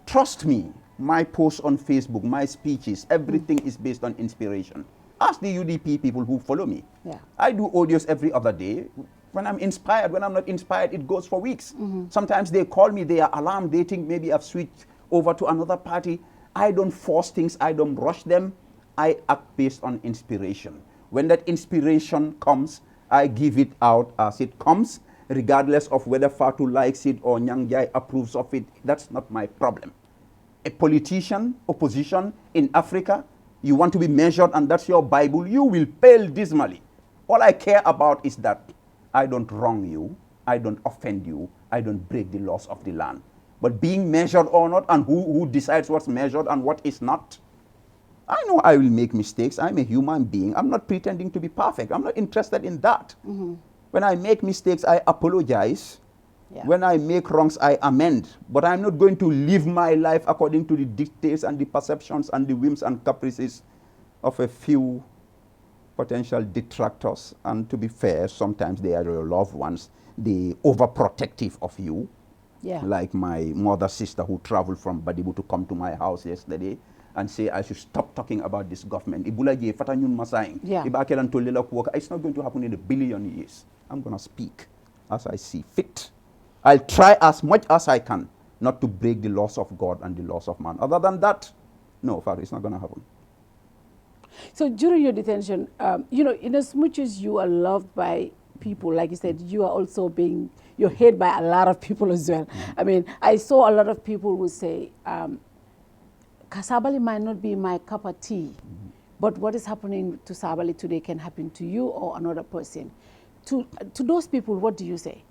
Trust me, my posts on Facebook, my speeches, everything is based on inspiration. Ask the UDP people who follow me. Yeah. I do audios every other day. When I'm inspired, when I'm not inspired, it goes for weeks. Sometimes they call me, they are alarmed, they think maybe I've switched over to another party. I don't force things, I don't rush them. I act based on inspiration. When that inspiration comes, I give it out as it comes, regardless of whether Fatou likes it or Nyangjai approves of it. That's not my problem. A politician, opposition in Africa, you want to be measured and that's your Bible, you will fail dismally. All I care about is that I don't wrong you, I don't offend you, I don't break the laws of the land. But being measured or not, and who decides what's measured and what is not, I know I will make mistakes. I'm a human being. I'm not pretending to be perfect. I'm not interested in that. When I make mistakes, I apologize. Yeah. When I make wrongs, I amend. But I'm not going to live my life according to the dictates and the perceptions and the whims and caprices of a few potential detractors. And to be fair, sometimes they are your loved ones. They overprotective of you. Yeah. Like my mother's sister who traveled from Badibu to come to my house yesterday and say I should stop talking about this government. Yeah. It's not going to happen in a billion years. I'm going to speak as I see fit. I'll try as much as I can not to break the laws of God and the laws of man. Other than that, no, Fatou, it's not going to happen. So during your detention, in as much as you are loved by people, like you said, you are also you're hated by a lot of people as well. I mean, I saw a lot of people who say, Sabally might not be my cup of tea, but what is happening to Sabally today can happen to you or another person. To those people, what do you say?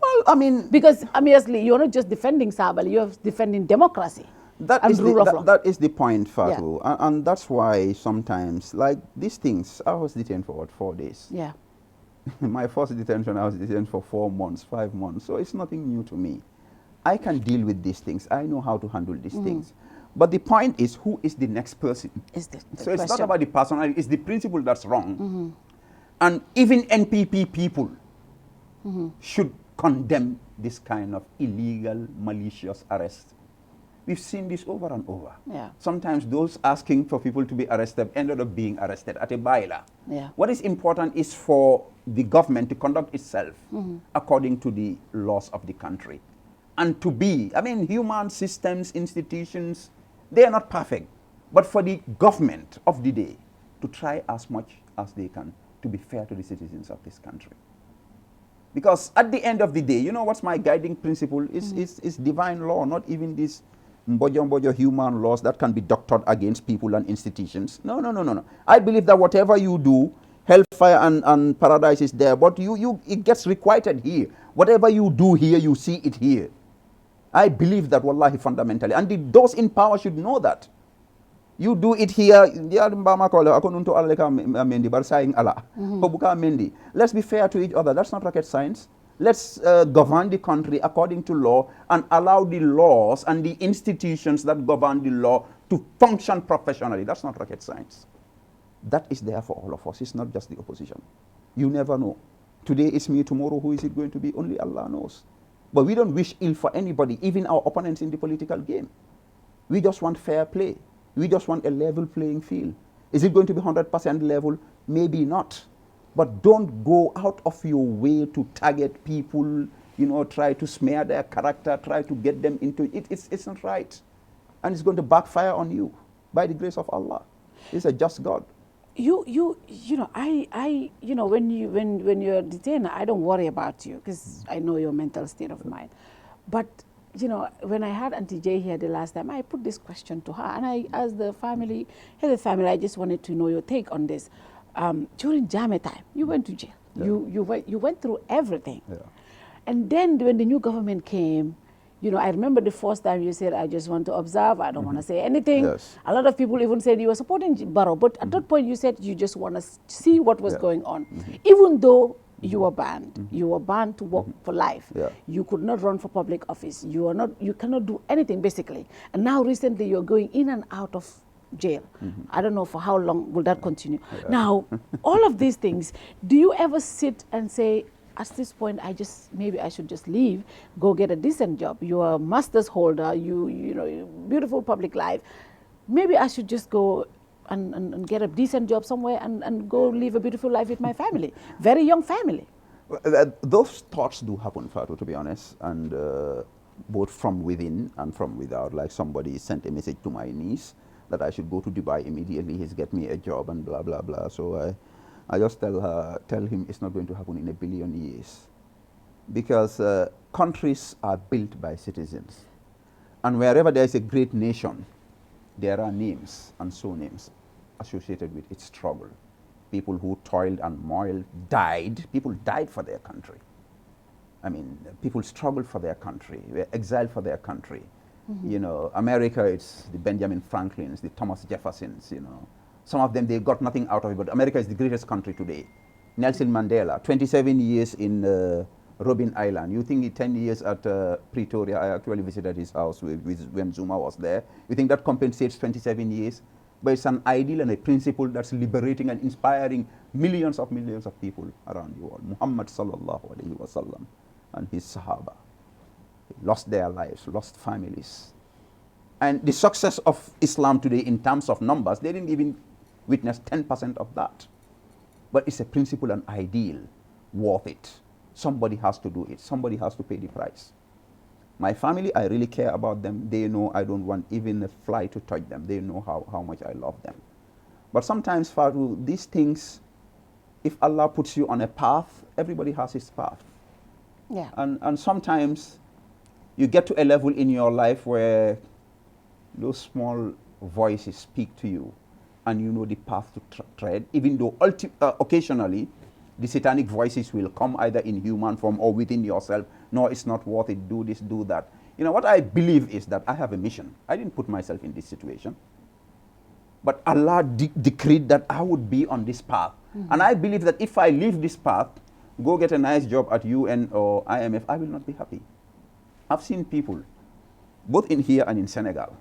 Well, I mean, because obviously you're not just defending Sabally, you're defending democracy. That is the point, Fatou. Yeah. And that's why sometimes, like these things, I was detained for 4 days. Yeah. My first detention, I was detained for 4 months, 5 months. So it's nothing new to me. I can deal with these things. I know how to handle these things. But the point is, who is the next person? So it's not about the person, it's the principle that's wrong. And even NPP people should condemn this kind of illegal, malicious arrest. We've seen this over and over. Yeah. Sometimes those asking for people to be arrested ended up being arrested at a baila. Yeah. What is important is for the government to conduct itself according to the laws of the country. And to be, I mean, human systems, institutions, they are not perfect. But for the government of the day to try as much as they can to be fair to the citizens of this country. Because at the end of the day, you know what's my guiding principle? Is divine law, not even these mbojo human laws that can be doctored against people and institutions. No. I believe that whatever you do, hellfire and paradise is there, but it gets requited here. Whatever you do here, you see it here. I believe that, wallahi, fundamentally. And those in power should know that. You do it here. Let's be fair to each other. That's not rocket science. Let's govern the country according to law and allow the laws and the institutions that govern the law to function professionally. That's not rocket science. That is there for all of us. It's not just the opposition. You never know. Today is me, tomorrow who is it going to be? Only Allah knows. But we don't wish ill for anybody, even our opponents in the political game. We just want fair play. We just want a level playing field. Is it going to be 100% level? Maybe not. But don't go out of your way to target people, try to smear their character, try to get them into it. It's not right. And it's going to backfire on you by the grace of Allah. He's a just God. When you're detained, I don't worry about you because I know your mental state of mind. But when I had Auntie Jay here the last time, I put this question to her, and I asked the family, I just wanted to know your take on this. During Jame time, you went to jail. Yeah. You went through everything. Yeah. And then when the new government came, You know, I remember the first time you said, I just want to observe, I don't want to say anything. Yes. A lot of people even said you were supporting Barrow, but at that point you said you just want to see what was going on. Even though you were banned, you were banned to work for life. You could not run for public office. You cannot do anything, basically. And now recently you're going in and out of jail. I don't know for how long will that continue. Now, all of these things, do you ever sit and say, at this point, maybe I should just leave, go get a decent job. You're a master's holder, you know, beautiful public life. Maybe I should just go and get a decent job somewhere and go live a beautiful life with my family. Very young family. Those thoughts do happen, Fatou, to be honest, and both from within and from without. Like somebody sent a message to my niece that I should go to Dubai immediately, he's get me a job and blah, blah, blah. So I just tell him it's not going to happen in a billion years. Because countries are built by citizens. And wherever there is a great nation, there are names and surnames associated with its struggle. People who toiled and moiled died. People died for their country. I mean, people struggled for their country, were exiled for their country. You know, America, it's the Benjamin Franklins, the Thomas Jeffersons, you know. Some of them, they got nothing out of it, but America is the greatest country today. Nelson Mandela, 27 years in Robben Island. You think 10 years at Pretoria, I actually visited his house when Zuma was there. You think that compensates 27 years? But it's an ideal and a principle that's liberating and inspiring millions of people around the world. Muhammad sallallahu alayhi wa sallam and his Sahaba lost their lives, lost families. And the success of Islam today in terms of numbers, they didn't even witness 10% of that. But it's a principle and ideal worth it. Somebody has to do it. Somebody has to pay the price. My family, I really care about them. They know I don't want even a fly to touch them. They know how much I love them. But sometimes, Fatou, these things, if Allah puts you on a path, everybody has his path. Yeah. And sometimes you get to a level in your life where those small voices speak to you and you know the path to tread, even though occasionally the satanic voices will come either in human form or within yourself. No, it's not worth it. Do this, do that. You know, what I believe is that I have a mission. I didn't put myself in this situation. But Allah decreed that I would be on this path. And I believe that if I leave this path, go get a nice job at UN or IMF, I will not be happy. I've seen people, both in here and in Senegal.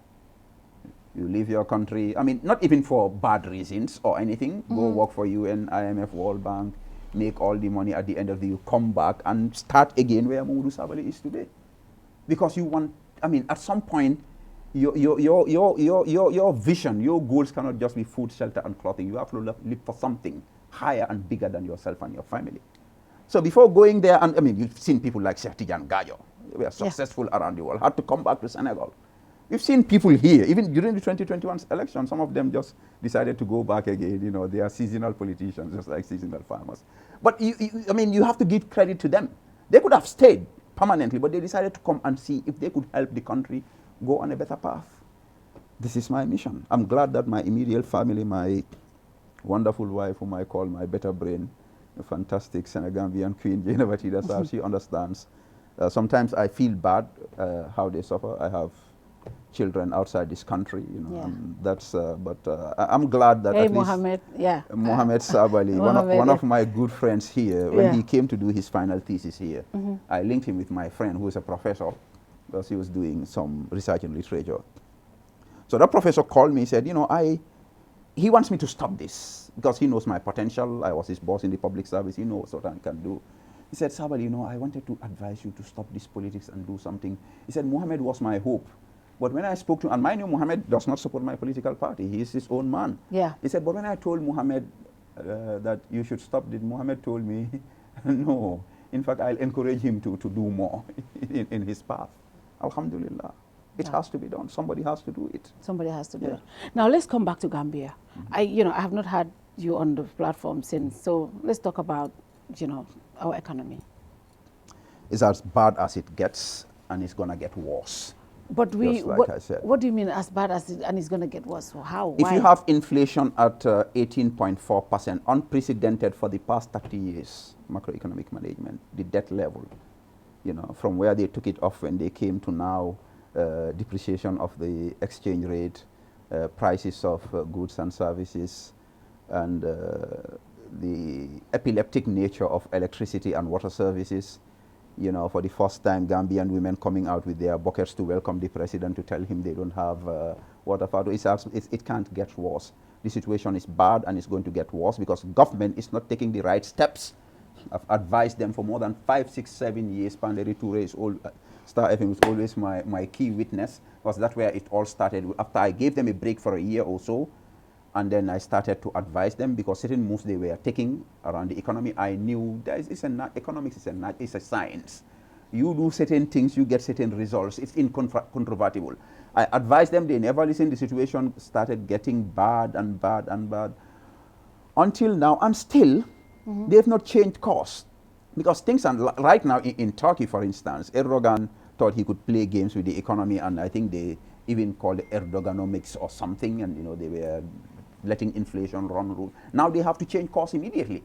You leave your country, I mean, not even for bad reasons or anything. Go work for UN, IMF, World Bank, make all the money at the end of the year, come back and start again where Momodou Sabally is today. Because you want, I mean, at some point, your vision, your goals cannot just be food, shelter, and clothing. You have to live for something higher and bigger than yourself and your family. So before going there, and I mean, you've seen people like Cheikh Tidiane Gadio. They were successful around the world, had to come back to Senegal. We've seen people here, even during the 2021 election, some of them just decided to go back again. You know, they are seasonal politicians, just like seasonal farmers. But I mean, you have to give credit to them. They could have stayed permanently, but they decided to come and see if they could help the country go on a better path. This is my mission. I'm glad that my immediate family, my wonderful wife, whom I call my better brain, a fantastic Senegambian queen, Jenevati, that's how she understands. Sometimes I feel bad how they suffer. I have children outside this country, you know. And that's, but I'm glad that at Mohammed, least Momodou Sabally, one of my good friends here, when he came to do his final thesis here, I linked him with my friend who is a professor because he was doing some research in literature. So that professor called me and said, you know, he wants me to stop this because he knows my potential. I was his boss in the public service. He knows what I can do. He said, Sabally, you know, I wanted to advise you to stop this politics and do something. He said, Mohammed was my hope. But when I spoke to him, and mind you, Mohammed does not support my political party. He is his own man. He said, but when I told Mohammed that you should stop it, Mohammed told me, no. In fact, I'll encourage him to do more in his path. Alhamdulillah. It has to be done. Somebody has to do it. Somebody has to do it. Now let's come back to Gambia. I have not had you on the platform since. So let's talk about, our economy. It's as bad as it gets, and it's going to get worse. But I said. What do you mean as bad as it, and it's going to get worse? So how? Why? If you have inflation at 18.4%, unprecedented for the past 30 years, macroeconomic management, the debt level, you know, from where they took it off when they came to now, depreciation of the exchange rate, prices of goods and services, and the epileptic nature of electricity and water services. You know, for the first time, Gambian women coming out with their buckets to welcome the president to tell him they don't have water. It can't get worse. The situation is bad and it's going to get worse because government is not taking the right steps. I've advised them for more than 5, 6, 7 years. Panderi Toure is Star FM is always my key witness, because that's where it all started. After I gave them a break for a year or so, and then I started to advise them because certain moves they were taking around the economy, I knew economics is a science. You do certain things, you get certain results. It's incontrovertible. I advised them, they never listened. The situation started getting bad and bad and bad. Until now, and still, they've not changed course. Because things are, right now in Turkey, for instance, Erdogan thought he could play games with the economy, and I think they even called it Erdoganomics or something, and you know, they were letting inflation run rule. Now they have to change course immediately.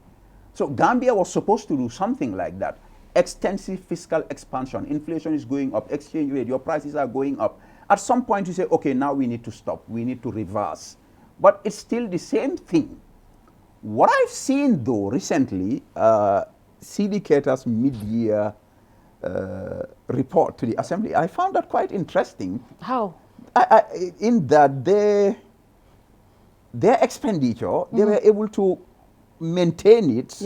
So Gambia was supposed to do something like that. Extensive fiscal expansion. Inflation is going up, exchange rate, your prices are going up. At some point you say, okay, now we need to stop, we need to reverse. But it's still the same thing. What I've seen though recently, CD Keita's mid-year report to the assembly, I found that quite interesting. How? In that their expenditure, they were able to maintain it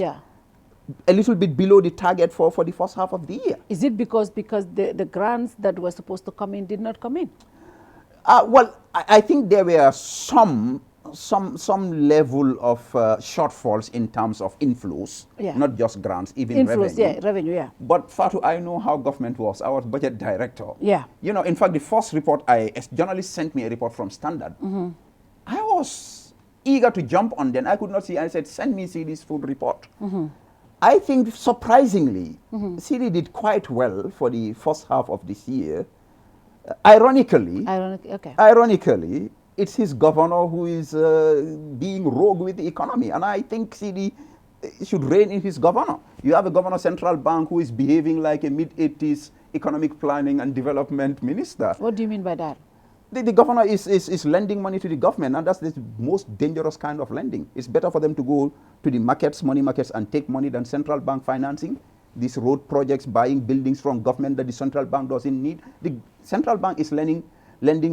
a little bit below the target for the first half of the year. Is it because the grants that were supposed to come in did not come in? Well, I think there were some level of shortfalls in terms of inflows, not just grants, even revenue. Revenue. But Fatou, I know how government works. I was budget director. Yeah. You know, in fact, the first report, a journalist sent me a report from Standard. I was eager to jump on them. I could not see. I said, send me CD's full report. I think, surprisingly, CD did quite well for the first half of this year. Ironically, it's his governor who is being rogue with the economy. And I think CD should rein in his governor. You have a governor central bank who is behaving like a mid-80s economic planning and development minister. What do you mean by that? The governor is lending money to the government, and that's the most dangerous kind of lending. It's better for them to go to the markets, money markets, and take money than central bank financing. These road projects, buying buildings from government that the central bank doesn't need. The central bank is lending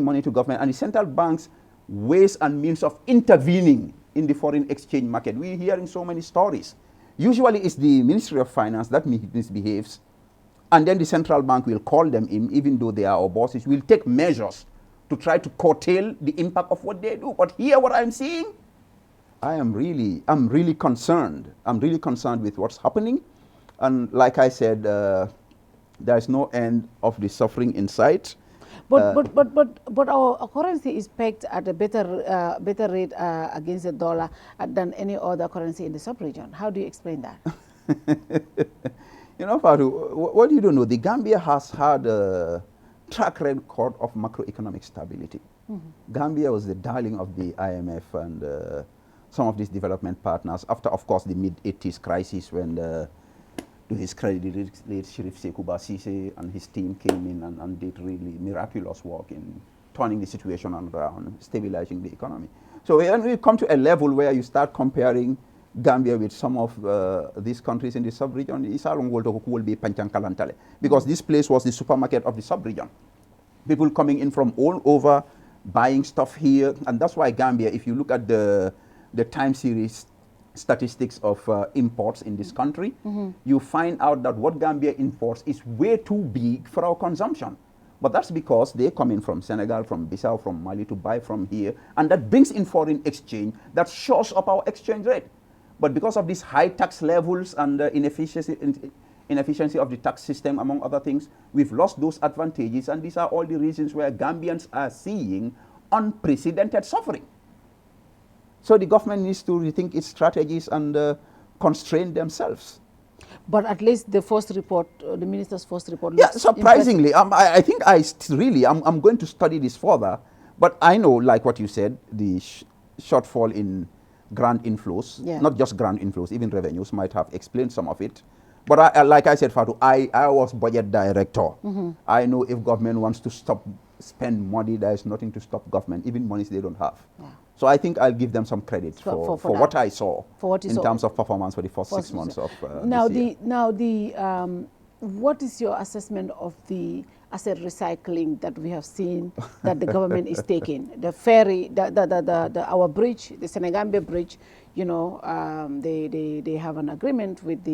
money to government, and the central bank's ways and means of intervening in the foreign exchange market. We're hearing so many stories. Usually it's the Ministry of Finance that misbehaves, and then the central bank will call them in, even though they are our bosses, will take measures to try to curtail the impact of what they do. But here, what I'm seeing, I'm really concerned. I'm really concerned with what's happening. And like I said, there is no end of the suffering in sight. But our currency is pegged at a better rate against the dollar than any other currency in the sub-region. How do you explain that? You know, Fatou, what you don't know, the Gambia has had a track record of macroeconomic stability. Gambia was the darling of the IMF and some of these development partners after, of course, the mid-80s crisis when, to his credit, the late Sheriff Sekou Sise and his team came in and did really miraculous work in turning the situation around, stabilizing the economy. So when we come to a level where you start comparing Gambia with some of these countries in the sub-region, will be Panchankalantale, because this place was the supermarket of the sub-region. People coming in from all over, buying stuff here, and that's why Gambia, if you look at the time series statistics of imports in this country, you find out that what Gambia imports is way too big for our consumption. But that's because they come in from Senegal, from Bissau, from Mali to buy from here, and that brings in foreign exchange that shows up our exchange rate. But because of these high tax levels and inefficiency of the tax system, among other things, we've lost those advantages, and these are all the reasons where Gambians are seeing unprecedented suffering. So the government needs to rethink its strategies and constrain themselves. But at least the first report, the minister's first report. Yeah, surprisingly, I think I'm going to study this further. But I know, like what you said, the shortfall in grant inflows, not just grant inflows, even revenues might have explained some of it. But like I said, Fatou, I was budget director. I know if government wants to spend money, there is nothing to stop government, even monies they don't have. Yeah. So I think I'll give them some credit for what I saw in terms of performance for the first 6 months of this year. What is your assessment of the asset recycling that we have seen that the government is taking? The ferry, our bridge, the Senegambia bridge, you know, they have an agreement with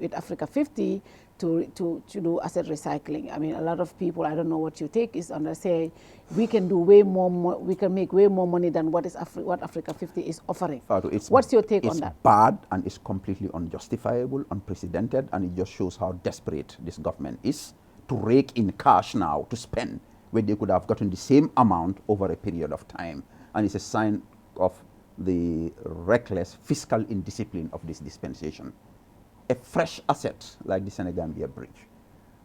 with Africa 50 to do asset recycling. I mean, a lot of people, I don't know what your take is on that, say we can do way more, we can make way more money than what Africa 50 is offering. What's your take on that? It's bad and it's completely unjustifiable, unprecedented, and it just shows how desperate this government is to rake in cash now to spend when they could have gotten the same amount over a period of time. And it's a sign of the reckless fiscal indiscipline of this dispensation. A fresh asset like the Senegambia bridge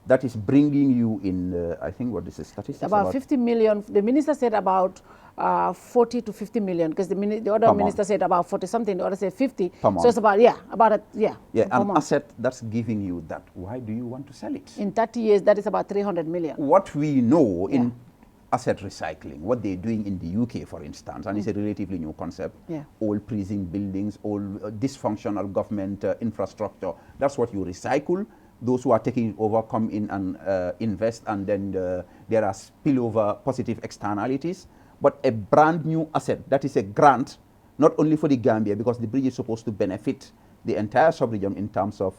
that is bringing you in, I think, what is the statistics? About 50 million. The minister said about 40 to 50 million, because the other minister said about 40 something, the other said 50. So it's about, an asset that's giving you that. Why do you want to sell it? In 30 years, that is about 300 million. What we know in asset recycling, what they're doing in the UK, for instance, and it's a relatively new concept, old prison buildings, old dysfunctional government infrastructure, that's what you recycle. Those who are taking it over come in and invest, and then there are spillover positive externalities. But a brand new asset, that is a grant, not only for the Gambia, because the bridge is supposed to benefit the entire sub-region in terms of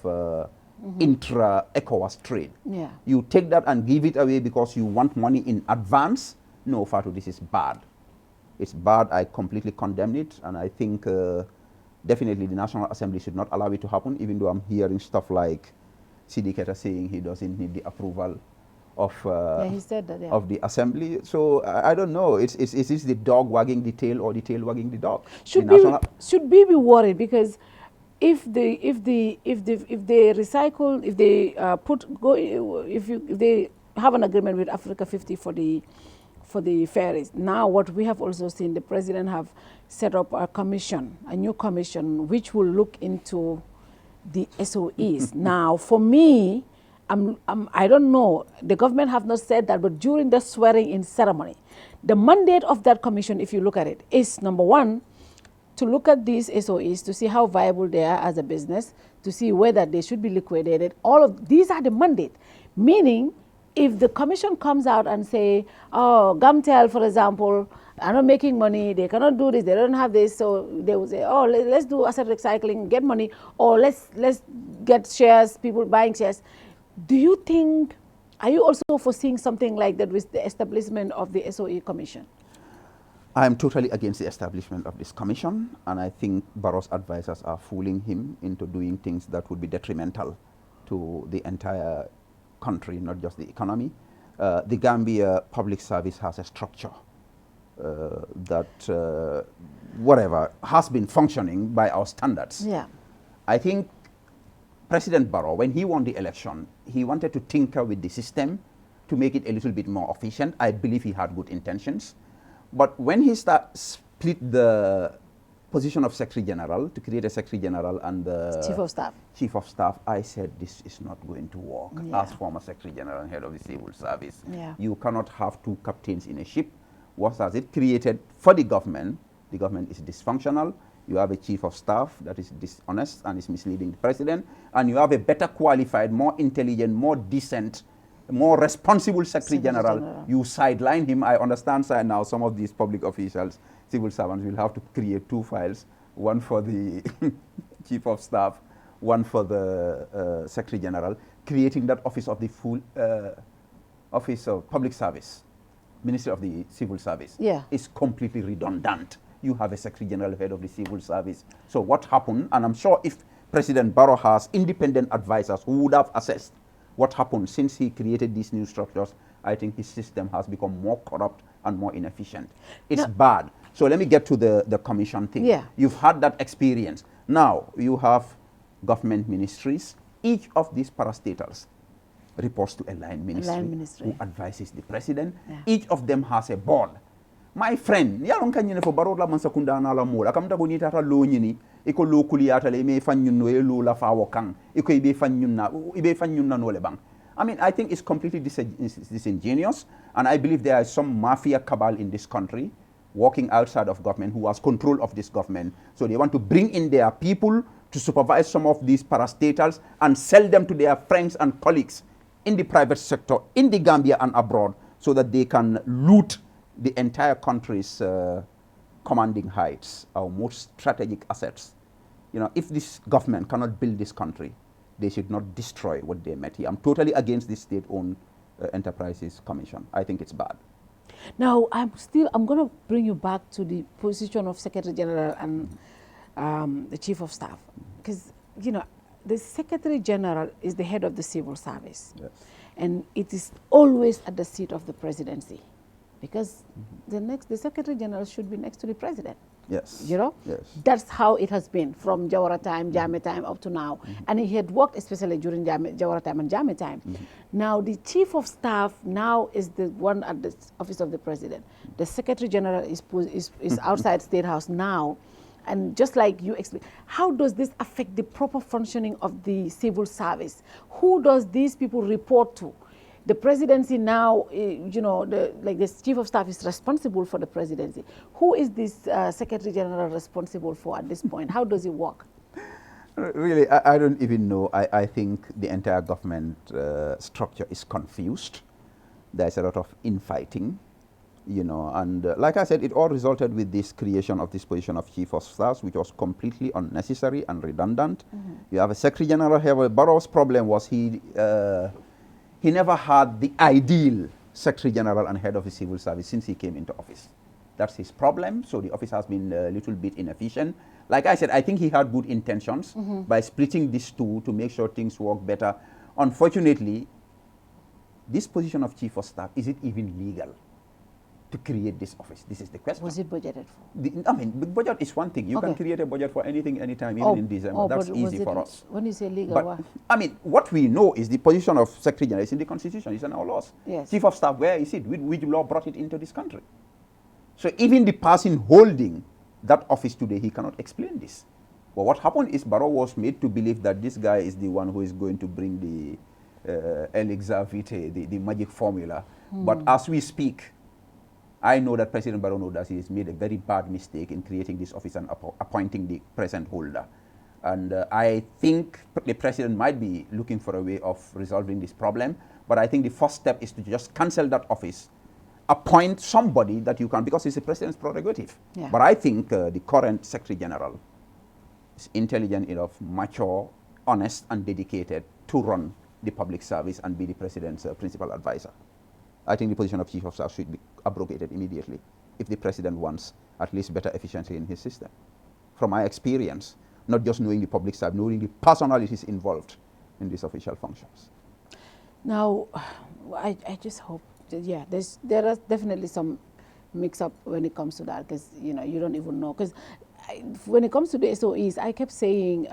intra-ECOWAS trade. Yeah. You take that and give it away because you want money in advance. No, Fatou, this is bad. It's bad. I completely condemn it, and I think definitely the National Assembly should not allow it to happen, even though I'm hearing stuff like Sidi Keta saying he doesn't need the approval of he said that, of the assembly. So I don't know. Is this the dog wagging the tail or the tail wagging the dog? Should we be worried? Because if they recycle, if they have an agreement with Africa 50 for the ferries, now what we have also seen, the president have set up a new commission, which will look into the SOEs. Now, for me, I don't know, the government have not said that, but during the swearing-in ceremony, the mandate of that commission, if you look at it, is number one, to look at these SOEs, to see how viable they are as a business, to see whether they should be liquidated. All of these are the mandate, meaning if the commission comes out and say, oh, Gamtel, for example, are not making money, they cannot do this, they don't have this, so they will say, oh, let's do asset recycling, get money, or let's get shares, people buying shares. Do you think, are you also foreseeing something like that with the establishment of the SOE Commission? I am totally against the establishment of this commission, and I think Barrow's advisors are fooling him into doing things that would be detrimental to the entire country, not just the economy. The Gambia Public Service has a structure that, whatever, has been functioning by our standards. Yeah. I think President Barrow, when he won the election, he wanted to tinker with the system to make it a little bit more efficient. I believe he had good intentions. But when he split the position of Secretary General to create a Secretary General and the Chief of Staff, I said this is not going to work. Yeah. As former Secretary General and head of the Civil Service, you cannot have two captains in a ship. What has it created for the government? The government is dysfunctional. You have a Chief of Staff that is dishonest and is misleading the President, and you have a better qualified, more intelligent, more decent, more responsible Secretary General. You sideline him. I understand, sir, now some of these public officials, civil servants, will have to create two files, one for the Chief of Staff, one for the Secretary General, creating that office of the full Office of Public Service, Ministry of the Civil Service, is completely redundant. You have a Secretary General, head of the Civil Service. So what happened, and I'm sure if President Barrow has independent advisors who would have assessed what happened since he created these new structures, I think his system has become more corrupt and more inefficient. It's bad. So let me get to the commission thing. Yeah. You've had that experience. Now you have government ministries. Each of these parastatals reports to a line ministry, who advises the president. Yeah. Each of them has a board. My friend, iko locally atale me fanyun no elo la fa wakang iko ibe fanyun na no le bang. I mean, I think it's completely disingenuous, and I believe there is some mafia cabal in this country working outside of government who has control of this government. So they want to bring in their people to supervise some of these parastatals and sell them to their friends and colleagues in the private sector, in the Gambia and abroad, so that they can loot the entire country's commanding heights, our most strategic assets. You know, if this government cannot build this country, they should not destroy what they met here. I'm totally against this state-owned enterprises commission. I think it's bad. Now, I'm going to bring you back to the position of Secretary General and the Chief of Staff. Because, you know, the Secretary General is the head of the civil service. Yes. And it is always at the seat of the presidency. Because the Secretary General should be next to the president. Yes. You know? Yes. That's how it has been from Jawara time, Jammeh time, up to now. And he had worked especially during Jawara time and Jammeh time. Now, the Chief of Staff now is the one at the office of the president. The Secretary General is outside State House now. And just like you explained, how does this affect the proper functioning of the civil service? Who does these people report to? The presidency now, you know, the Chief of Staff is responsible for the presidency. Who is this Secretary General responsible for at this point? How does it work? Really, I don't even know. I think the entire government structure is confused. There's a lot of infighting, you know, and like I said, it all resulted with this creation of this position of Chief of Staff, which was completely unnecessary and redundant. You have a Secretary General here. Barrow's problem was he never had the ideal Secretary General and head of the civil service since he came into office. That's his problem. So the office has been a little bit inefficient. Like I said, I think he had good intentions by splitting these two to make sure things work better. Unfortunately, this position of Chief of Staff, is it even legal to create this office? This is the question. Was it budgeted for? I mean, the budget is one thing. You can create a budget for anything, anytime, even in December. That's easy for us. When you say legal, but, I mean, what we know is the position of Secretary General is in the Constitution. It's in our laws. Yes. Chief of Staff, where is it? Which law brought it into this country? So even the person holding that office today, he cannot explain this. But what happened is Barrow was made to believe that this guy is the one who is going to bring the elixir vitae, the magic formula. But as we speak, I know that President Barrow knows that he has made a very bad mistake in creating this office and appointing the present holder. And I think the president might be looking for a way of resolving this problem. But I think the first step is to just cancel that office, appoint somebody that you can, because it's the president's prerogative. Yeah. But I think the current Secretary General is intelligent enough, mature, honest, and dedicated to run the public service and be the president's principal advisor. I think the position of Chief of Staff should be abrogated immediately if the president wants at least better efficiency in his system. From my experience, not just knowing the public staff, knowing the personalities involved in these official functions. Now, I just hope, yeah, there are definitely some mix-up when it comes to that, because, you know, you don't even know. Because when it comes to the SOEs, I kept saying,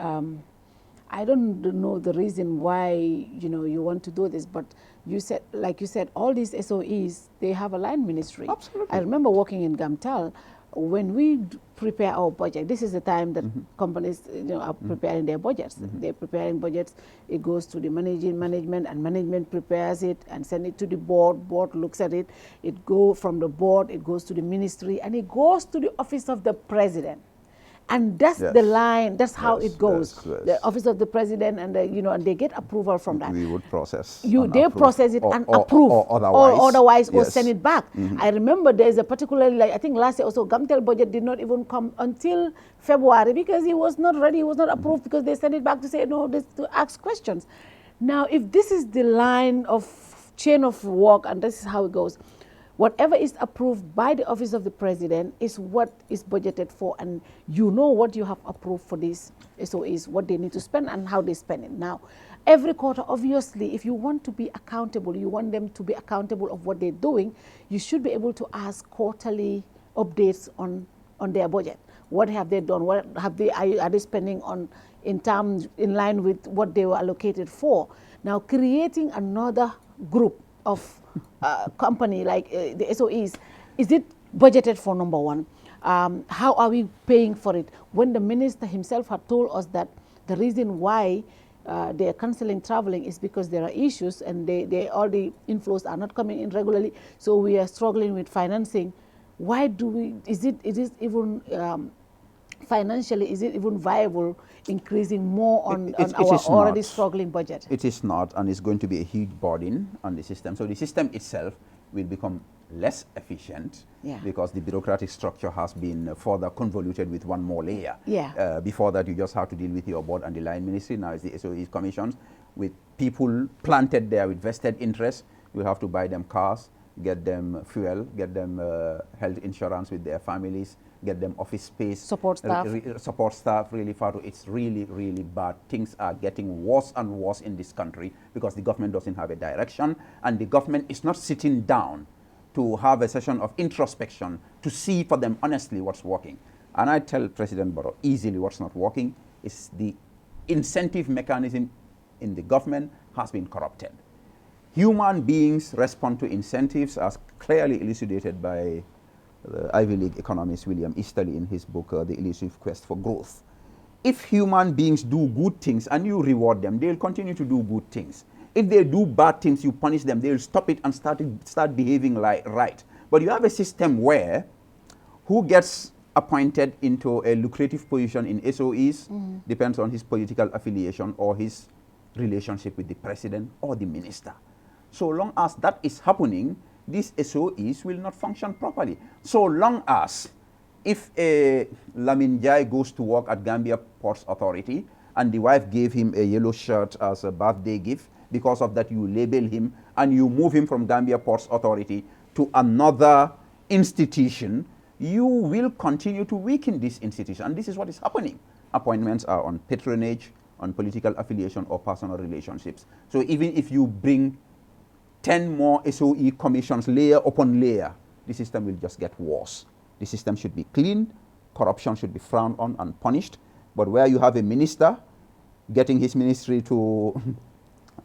I don't know the reason why, you know, you want to do this, but you said, like you said, all these SOEs, they have a line ministry. Absolutely. I remember working in Gamtal, when we prepare our budget, this is the time that companies, you know, are preparing their budgets. They're preparing budgets. It goes to the management, and management prepares it and send it to the board. Board looks at it. It goes from the board. It goes to the ministry, and it goes to the office of the president. And that's the line. That's how it goes. The office of the president, and you know, and they get approval from that. We would process. They process it and approve, or otherwise, or send it back. I remember there's a particularly, like I think last year also, Gamtel budget did not even come until February because he was not ready. He was not approved because they sent it back to say no, to ask questions. Now, if this is the line of chain of work, and this is how it goes. Whatever is approved by the office of the president is what is budgeted for, and you know what you have approved for these SOEs, what they need to spend and how they spend it. Now, every quarter, obviously, if you want to be accountable, you want them to be accountable of what they're doing, you should be able to ask quarterly updates on their budget. What have they done? What have they, are they spending on in line with what they were allocated for? Now, creating another group of company like the SOEs, is it budgeted for, number one? How are we paying for it? When the minister himself had told us that the reason why they are cancelling traveling is because there are issues and all the inflows are not coming in regularly, so we are struggling with financing. Why do we, is it even financially, is it even viable increasing more on our already struggling budget? It is not, and it's going to be a huge burden on the system. So the system itself will become less efficient because the bureaucratic structure has been further convoluted with one more layer. Before that, you just have to deal with your board and the line ministry. Now it's the SOE commissions with people planted there with vested interests. You have to buy them cars, get them fuel, get them health insurance with their families, get them office space. Support staff. Support staff, really, Fatou. It's really, really bad. Things are getting worse and worse in this country because the government doesn't have a direction, and the government is not sitting down to have a session of introspection to see for them honestly what's working. And I tell President Barrow easily what's not working is the incentive mechanism in the government has been corrupted. Human beings respond to incentives as clearly elucidated by the Ivy League economist William Easterly in his book, The Elusive Quest for Growth. If human beings do good things and you reward them, they'll continue to do good things. If they do bad things, you punish them, they'll stop it and start behaving right. But you have a system where who gets appointed into a lucrative position in SOEs depends on his political affiliation or his relationship with the president or the minister. So long as that is happening, these SOEs will not function properly. So long as if a Lamin Jai goes to work at Gambia Ports Authority and the wife gave him a yellow shirt as a birthday gift, because of that you label him and you move him from Gambia Ports Authority to another institution, you will continue to weaken this institution. And this is what is happening. Appointments are on patronage, on political affiliation or personal relationships. So even if you bring 10 more SOE commissions layer upon layer, the system will just get worse. The system should be clean, corruption should be frowned on and punished. But where you have a minister getting his ministry to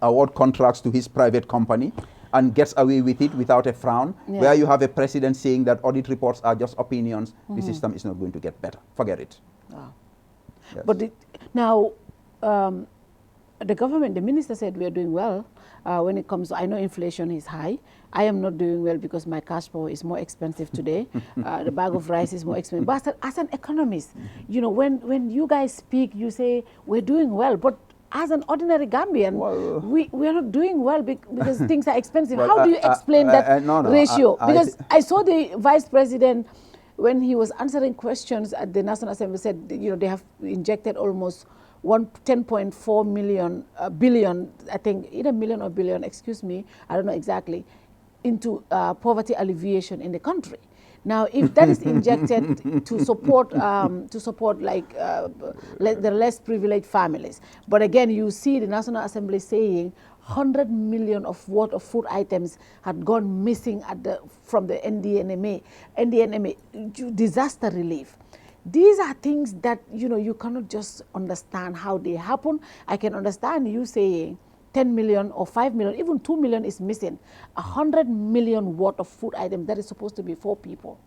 award contracts to his private company and gets away with it without a frown, where you have a president saying that audit reports are just opinions, the system is not going to get better. Forget it. Wow. Yes. But now, the government, the minister said we are doing well when it comes to, I know inflation is high. I am not doing well because my cash power is more expensive today. The bag of rice is more expensive. But as an economist, you know, when you guys speak, you say we're doing well, but as an ordinary Gambian, we are not doing well because things are expensive. Well, how do you explain that ratio? Because I saw the vice president, when he was answering questions at the National Assembly, said, you know, they have injected almost 10.4 billion, I think, either million or billion, excuse me, I don't know exactly, into poverty alleviation in the country. Now, if that is injected to support like the less privileged families, but again, you see the National Assembly saying 100 million of worth of food items had gone missing from the NDNMA, disaster relief. These are things that, you know, you cannot just understand how they happen. I can understand you saying 10 million or 5 million, even 2 million is missing. 100 million worth of food items that is supposed to be for people.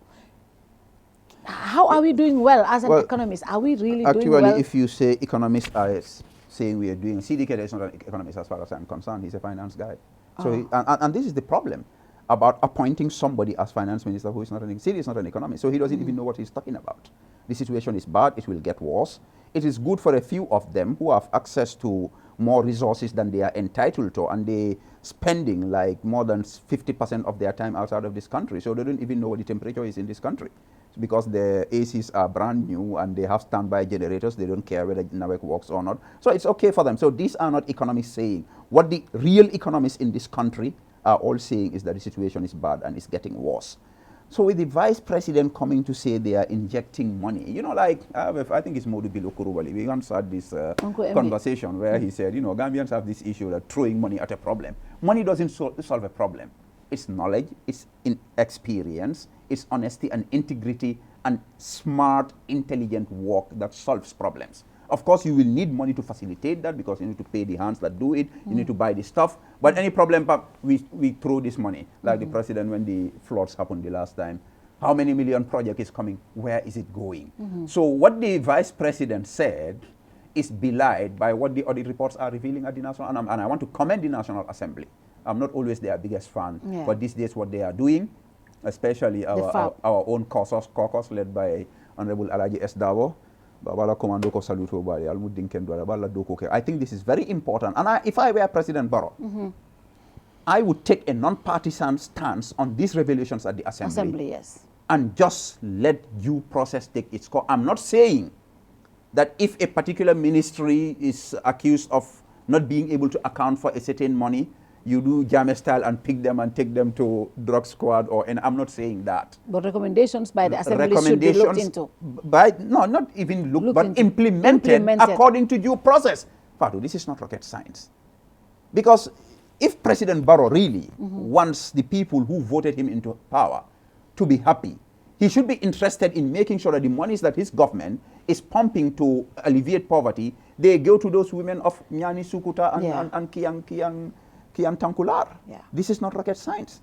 How are we doing well as an economist? Are we really doing well? Actually, if you say economists are saying we are doing, CDK is not an economist as far as I'm concerned. He's a finance guy. So, and this is the problem about appointing somebody as finance minister who is not an economist. So he doesn't even know what he's talking about. The situation is bad. It will get worse. It is good for a few of them who have access to more resources than they are entitled to, and they spending like more than 50% of their time outside of this country. So they don't even know what the temperature is in this country. Because the ACs are brand new and they have standby generators, they don't care whether NAWEC works or not. So it's okay for them. So these are not economists saying. What the real economists in this country are all saying is that the situation is bad and it's getting worse. So with the vice president coming to say they are injecting money, you know, like, I think it's Momodou Sabally. We once had this conversation where he said, you know, Gambians have this issue that throwing money at a problem. Money doesn't solve a problem. It's knowledge, it's experience, it's honesty and integrity and smart, intelligent work that solves problems. Of course, you will need money to facilitate that because you need to pay the hands that do it, you need to buy the stuff. But any problem, we throw this money. Like the president, when the floods happened the last time, How many million project is coming? Where is it going? So what the vice president said is belied by what the audit reports are revealing at the National, and I want to commend the National Assembly. I'm not always their biggest fan, but these days what they are doing, especially our own caucus led by Honorable Alaji S. Davo, I think this is very important. And if I were President Barrow, I would take a non-partisan stance on these revelations at the Assembly. And just let due process take its course. I'm not saying that if a particular ministry is accused of not being able to account for a certain money, you do Jame style and pick them and take them to drug squad, and I'm not saying that. But recommendations by the Assembly should be looked into. Not even looked, but implemented according to due process. Fatou, this is not rocket science. Because if President Barrow really wants the people who voted him into power to be happy, he should be interested in making sure that the monies that his government is pumping to alleviate poverty, they go to those women of Nyani Sukuta and Kiang Tankular. This is not rocket science.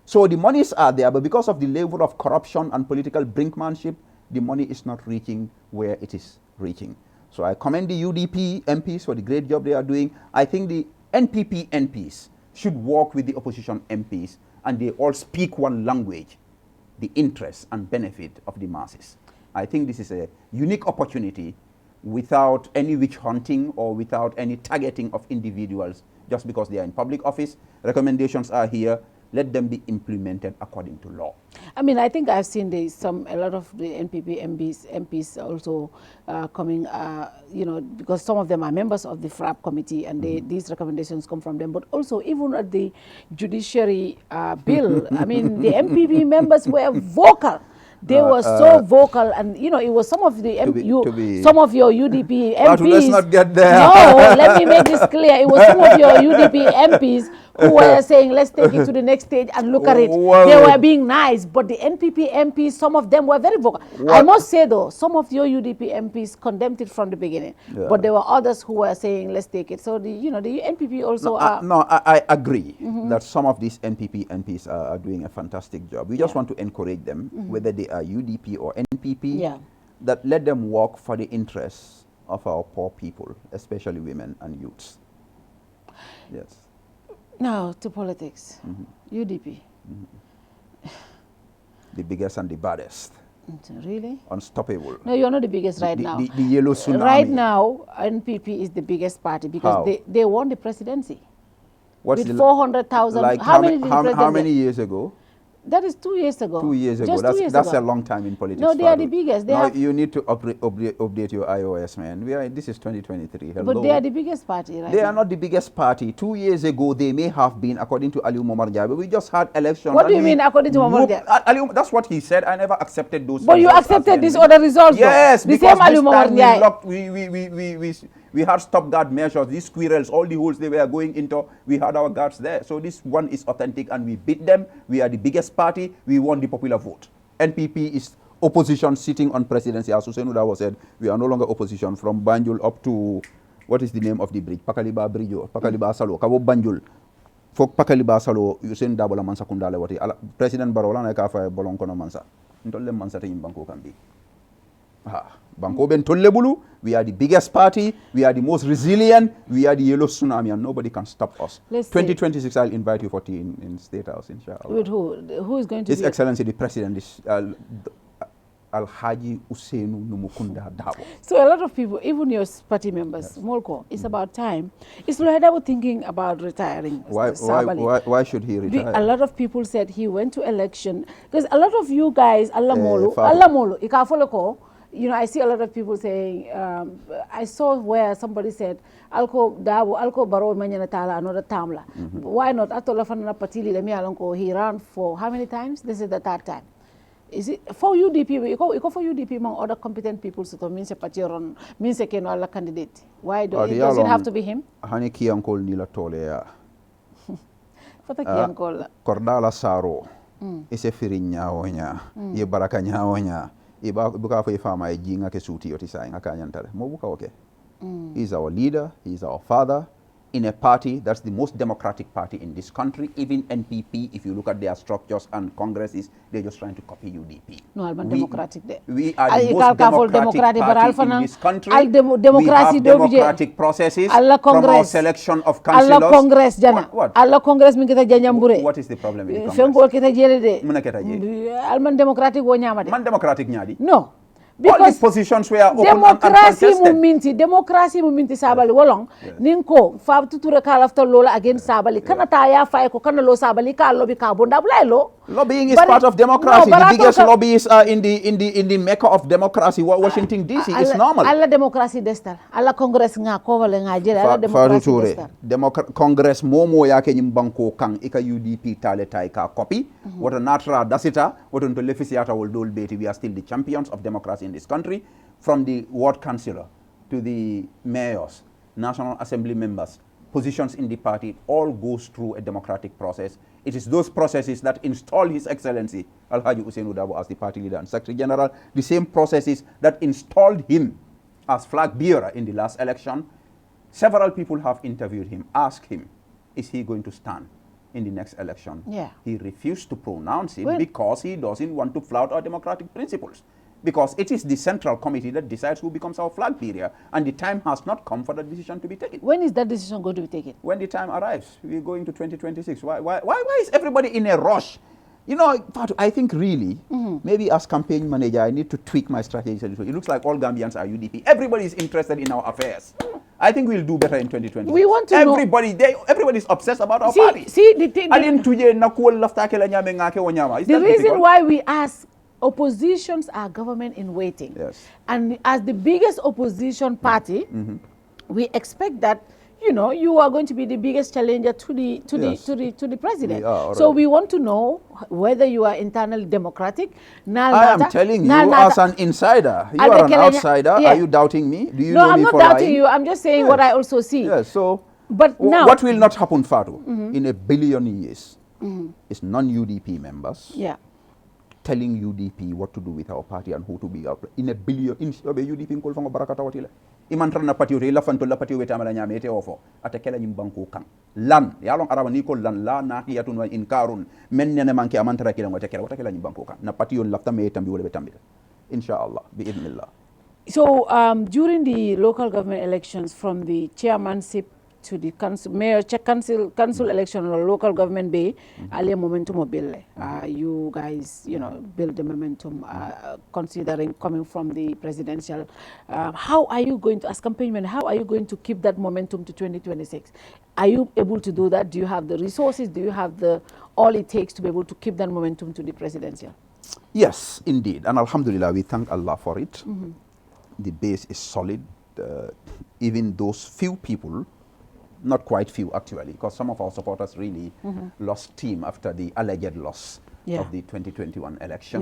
So the monies are there, but because of the level of corruption and political brinkmanship, the money is not reaching where it is reaching. So I commend the UDP MPs for the great job they are doing. I think the NPP MPs should work with the opposition MPs, and they all speak one language, the interest and benefit of the masses. I think this is a unique opportunity without any witch hunting or without any targeting of individuals just because they are in public office. Recommendations are here. Let them be implemented according to law. I mean, I think I've seen a lot of the NPP MPs also coming, because some of them are members of the FRAP committee, and these recommendations come from them. But also, even at the judiciary bill, I mean, the MPP members were vocal. They were so vocal, and it was some of the some of your UDP MPs. Let's not get there. No, let me make this clear. It was some of your UDP MPs who were saying, let's take it to the next stage and look at it. They were being nice, but the NPP MPs, some of them were very vocal. I must say, though, some of your UDP MPs condemned it from the beginning, but there were others who were saying, let's take it. So, the NPP also I agree that some of these NPP MPs are doing a fantastic job. We just want to encourage them, whether they are UDP or NPP, that let them work for the interests of our poor people, especially women and youths. Yes. Now to politics. UDP. The biggest and the baddest. Really? Unstoppable. No, you're not the biggest right now. The yellow tsunami. Right now, NPP is the biggest party because they won the presidency. With 400,000. Like how many years ago? That is 2 years ago. 2 years ago. That's a long time in politics. No, they are the biggest. You need to update your iOS, man. This is 2023. Hello. But they are the biggest party, right? They are not the biggest party. 2 years ago, they may have been, according to Aliou Momar Jabe. We just had elections. What do you mean, according to Momar Jabe? That's what he said. I never accepted those. But you accepted these other results. Yes, the same Aliou Momar Jabe. We had stop-guard measures. These squirrels, all the holes they were going into, we had our guards there. So this one is authentic, and we beat them. We are the biggest party. We won the popular vote. NPP is opposition sitting on presidency. As Hussein Udawa said, we are no longer opposition from Banjul up to, what is the name of the bridge? Pakaliba Bridge, Pakaliba Salo, Kabo Banjul. Fok Pakaliba Salo, Hussein Dabola Mansa Kundale Wati. President Barola na kafa bolong kono Mansa. Ntolle Mansa te imbanko kambi. Banko Ben Tollebulu, we are the biggest party, we are the most resilient, we are the yellow tsunami, and nobody can stop us. 2026, I'll invite you for tea in State House, inshallah. With who? Who is going to His Excellency, the President, is Al-Haji Usainu Numukunda Dabo. So a lot of people, even your party members, Molko, it's about time. Is Lohedabo thinking about retiring? Why should he retire? A lot of people said he went to election, because a lot of you guys, Allah Molo, Ikafoloko, I see a lot of people saying, I saw where somebody said, Alko Baro Manyanatala, another Tamla. Why not? Atolafana Patili, he ran for how many times? This is the third time. Is it for UDP? You go for UDP among other competent people, so means a patiron, means a other candidate. Why does it have to be him? Haniki uncle Nila Tolea. Uncle Cordala Saro is a firinya onya, ye barakanya onya. Buka for farmer jinga ke suti otisa nga kanyantale. Mobuka okay. He's our leader, he's our father, in a party that's the most democratic party in this country. Even NPP, if you look at their structures and congresses, they're just trying to copy UDP. No, I'm democratic. We are the most democratic party in this country. We have democratic processes from our selection of councillors. Allah Congress, Jana. What? Allah Congress min kita janyambure. What is the problem with the Congress? Fengol kita jele de. Muna kita jele. Alman democratic wo nyama de. Man democratic nyadi. No. Because all these positions were open and uncontested. Democracy muminti Sabally wolong ninko fa tuture kala after lola against Sabally kana ta ya fa ko kana lo Sabally ka lobby ka bonda bulay lo. Lobbying is part of democracy. The biggest lobbyists are in the mecca of democracy. Washington DC is normal. Alla democracy destal. Alla Congress nga ko wala nga jere alla democracy destal. Congress momo yake nyimbanko kang ika UDP tale tai ka copy. What a natra dasita, what on to lefisiata will dol beti. We are still the champions of democracy in this country, from the ward councillor to the mayors, National Assembly members, positions in the party, all goes through a democratic process. It is those processes that install His Excellency Alhaji Hussein Udabo as the party leader and Secretary General, the same processes that installed him as flag bearer in the last election. Several people have interviewed him, asked him, is he going to stand in the next election? Yeah. He refused to pronounce it because he doesn't want to flout our democratic principles. Because it is the central committee that decides who becomes our flag bearer, and the time has not come for that decision to be taken. When is that decision going to be taken? When the time arrives. We're going to 2026. Why is everybody in a rush? You know, I think really, maybe as campaign manager, I need to tweak my strategy. It looks like all Gambians are UDP. Everybody is interested in our affairs. I think we'll do better in 2020. We want to everybody is obsessed about our party. See, the reason why we ask, oppositions are government in waiting. Yes. And as the biggest opposition party, we expect that, you know, you are going to be the biggest challenger to the president. So we want to know whether you are internally democratic. I am telling you as an insider. You are an outsider. Yeah. Are you doubting me? Do you know I'm me not for doubting lying? you. I'm just saying what I also see. Yes, so but now, what will not happen, Fatou, in a billion years is non-UDP members telling UDP what to do with our party and who to be up in a billion. In UDP call from barakata watile. Imantra na party la fanto la party weta mala nyamete ofo atakela nyimbanko kan lan yalong arawa ni ko lan la na hiyatun wa inkarun men ne manke amantra kila ngotakela watakela nyimbanko kan na party yon lafta me tambi wala be tambi inshallah bi idnillah. So during the local government elections, from the chairmanship to the council, mayor, council election or local government bay, ali momentum build. You guys, you know, build the momentum, considering coming from the presidential. How are you going to, as campaign, how are you going to keep that momentum to 2026? Are you able to do that? Do you have the resources? Do you have the all it takes to be able to keep that momentum to the presidential? Yes, indeed, and alhamdulillah, we thank Allah for it. The base is solid. Even those few people, not quite few actually, because some of our supporters really lost steam after the alleged loss of the 2021 election.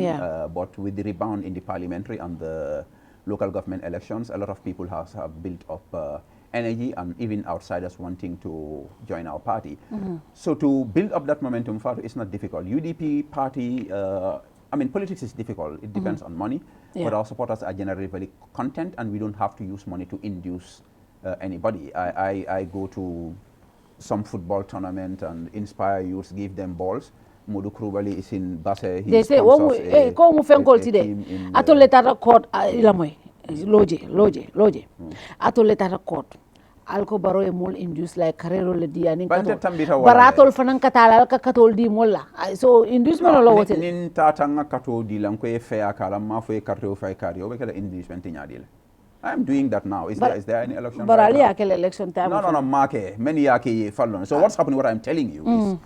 But with the rebound in the parliamentary and the local government elections, a lot of people have built up energy, and even outsiders wanting to join our party. So to build up that momentum, it's not difficult. UDP party, I mean, politics is difficult. It depends on money, but our supporters are generally very content, and we don't have to use money to induce anybody. I go to some football tournament and inspire youths, give them balls. Momodou Sabally is in Basse. They say, "Ko mu fenkol today. Ato letara court ilamoy loje. Ato letara court. Alko baro e mol induce like carrero le dia nin kato. Baratol fanan katala ka katol di molla. So inducement lo wote. Nin tatanga kato di lan ko e fe akala ma fo e carrero fa carrero be kala inducement nyadile. I am doing that now. Is there any election? But Ali akele election time. No, make many yake fallon. So what's happening? What I'm telling you is,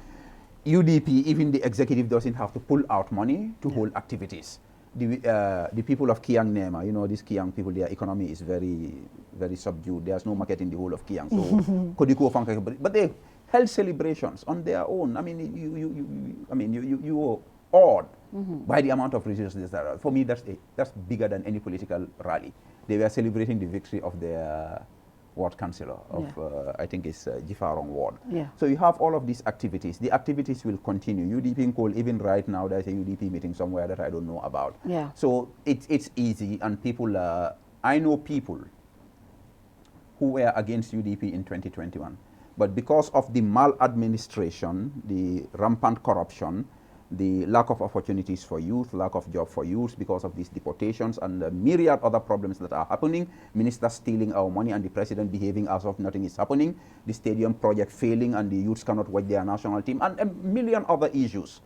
UDP, even the executive doesn't have to pull out money to hold activities. The people of Kiang Nema, you know, these Kiang people, their economy is very, very subdued. There's no market in the whole of Kiang. So, but they held celebrations on their own. I mean, you were awed by the amount of resources that are. For me, that's bigger than any political rally. They were celebrating the victory of their ward councillor of, I think it's Jifarong ward. So you have all of these activities. The activities will continue. UDP in Cole, even right now, there's a UDP meeting somewhere that I don't know about. So it's easy, and people, I know people who were against UDP in 2021. But because of the maladministration, the rampant corruption, the lack of opportunities for youth, lack of job for youth because of these deportations and the myriad other problems that are happening, ministers stealing our money and the president behaving as if nothing is happening, the stadium project failing and the youths cannot watch their national team, and a million other issues.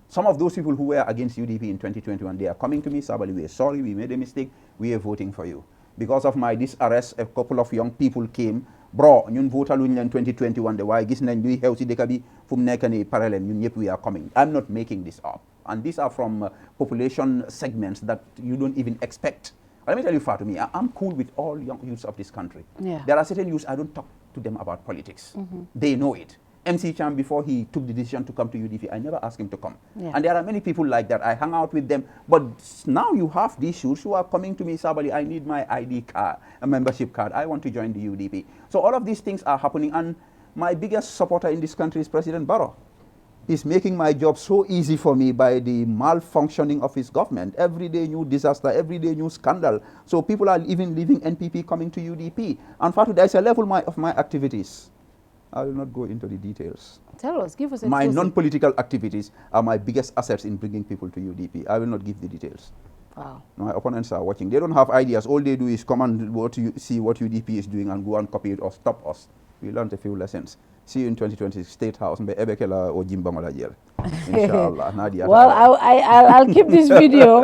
Some of those people who were against UDP in 2021, they are coming to me, Sabally, we are sorry, we made a mistake, we are voting for you. Because of my disarrest, a couple of young people came, bro, ñun votal in 2021, the why gis nañ luy xew ci dëkk bi fu mu nekk ni parallel ñun ñëpp we are coming. I'm not making this up. And these are from population segments that you don't even expect. Let me tell you, Fatou, I'm cool with all young youths of this country. Yeah. There are certain youths, I don't talk to them about politics. They know it. MC Cham, before he took the decision to come to UDP, I never asked him to come. Yeah. And there are many people like that. I hang out with them. But now you have these youths who are coming to me, Sabally, I need my ID card, a membership card. I want to join the UDP. So all of these things are happening. And my biggest supporter in this country is President Barrow. He's making my job so easy for me by the malfunctioning of his government. Every day new disaster, every day new scandal. So people are even leaving NPP coming to UDP. And Fatou, there's a level of my activities. I will not go into the details. Tell us, give us a My non-political activities are my biggest assets in bringing people to UDP. I will not give the details. Wow. My opponents are watching. They don't have ideas. All they do is come and see what UDP is doing and go and copy it or stop us. We learned a few lessons. See you in 2026 State House. Inshallah. Well, I'll keep this video.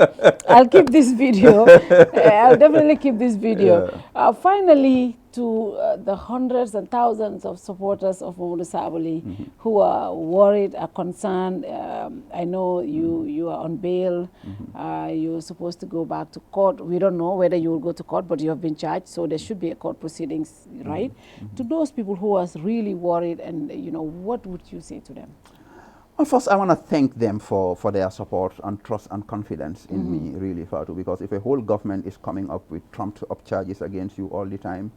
I'll keep this video. I'll definitely keep this video. Yeah. Finally, to the hundreds and thousands of supporters of Momodou Sabally who are worried, are concerned. I know you are on bail. You're supposed to go back to court. We don't know whether you will go to court, but you have been charged, so there should be a court proceedings, right? To those people who are really worried, and what would you say to them? Well, first, I want to thank them for their support and trust and confidence in me, really, Fatou, because if a whole government is coming up with trumped-up charges against you all the time,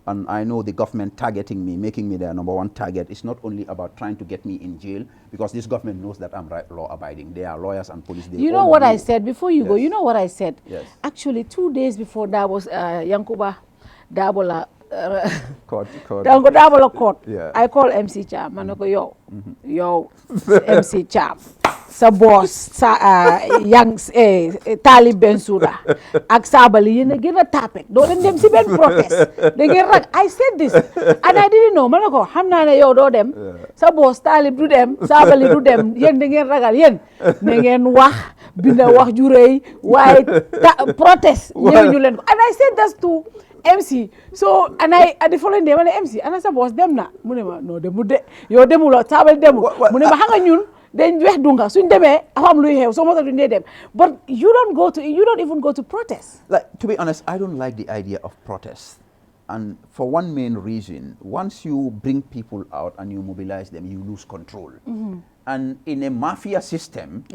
and I know the government targeting me, making me their #1 target, it's not only about trying to get me in jail, because this government knows that I'm law-abiding. They are lawyers and police. You know what I said before you go? You know what I said? Yes. Actually, 2 days before that was Yankuba Dabola court. Court. Yeah. I call MC Cham. Manoko yo MC Cham. Sa boss sa young Talib Bensouda ak Sabally yéen a gën a tapé doo leen dem si benn protest da ngeen rag. I said this and I didn't know ma ne ko xam naa ne yow doo dem sa boss Talib du dem Sabally du dem yéen da ngeen ragal yéen na ngeen wax binda wax ju rëy waaye protest ñëw ñu leen ko. And I said that to MC. So, and the following day, when MC, and I said, boss, dem na. Munema, no, demu de. Yo demu lo, Sabally demu. Munema, hanga ñun, den wex dunga. Suñ deme, afam luy xew, so mo tax duñ dem. But you don't even go to protest. Like, to be honest, I don't like the idea of protest. And for one main reason, once you bring people out and you mobilize them, you lose control. And in a mafia system,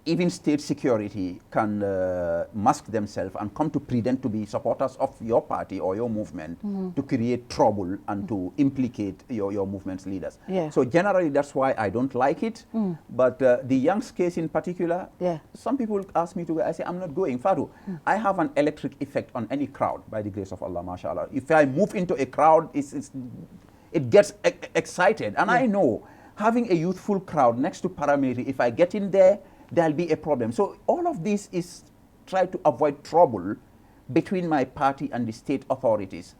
even state security can mask themselves and come to pretend to be supporters of your party or your movement to create trouble and to implicate your movement's leaders. So generally, that's why I don't like it. But the Young's case in particular, some people ask me to go. I say, I'm not going. Fatou, I have an electric effect on any crowd by the grace of Allah, mashallah. If I move into a crowd, it gets excited. And I know, having a youthful crowd next to paramilitary, if I get in there, there'll be a problem. So all of this is try to avoid trouble between my party and the state authorities.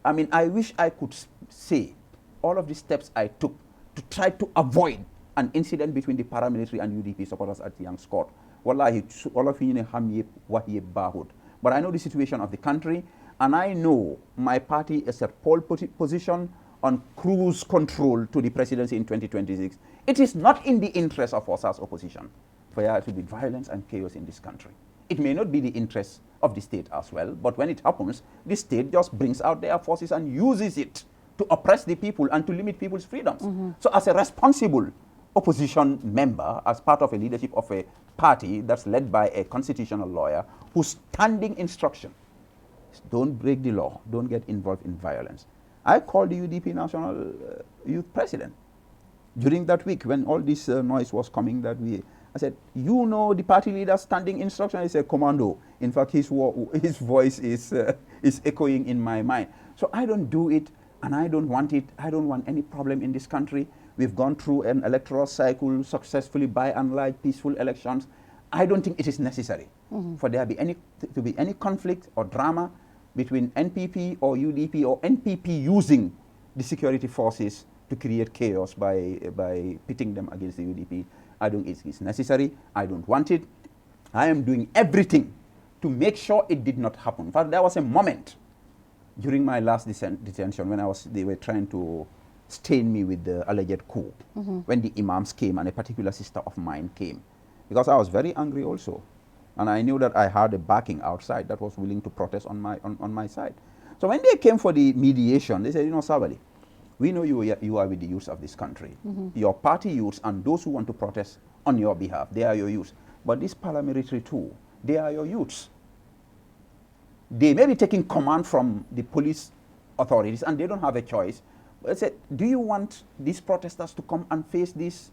I mean, I wish I could say all of the steps I took to try to avoid an incident between the paramilitary and UDP supporters at Young's court. Wallahi, all of you know, but I know the situation of the country, and I know my party is at pole position on cruise control to the presidency in 2026. It is not in the interest of us as opposition for there to be violence and chaos in this country. It may not be the interest of the state as well, but when it happens, the state just brings out their forces and uses it to oppress the people and to limit people's freedoms. So as a responsible opposition member, as part of a leadership of a party that's led by a constitutional lawyer, whose standing instruction is don't break the law, don't get involved in violence. I called the UDP National Youth President during that week when all this noise was coming that way. I said, you know the party leader's standing instruction? He said, commando. In fact, his voice is echoing in my mind. So I don't do it And I don't want it. I don't want any problem in this country. We've gone through an electoral cycle successfully, by and large, peaceful elections. I don't think it is necessary for there to be any conflict or drama between NPP or UDP or NPP using the security forces to create chaos by pitting them against the UDP. I don't think it's necessary. I don't want it. I am doing everything to make sure it did not happen. In fact, there was a moment during my last detention when they were trying to stain me with the alleged coup, when the imams came and a particular sister of mine came. Because I was very angry also. And I knew that I had a backing outside that was willing to protest on my side. So when they came for the mediation, they said, you know, Sabally, we know you are with the youths of this country. Your party youths and those who want to protest on your behalf, they are your youths. But this paramilitary too, they are your youths. They may be taking command from the police authorities and they don't have a choice. But I said, do you want these protesters to come and face this?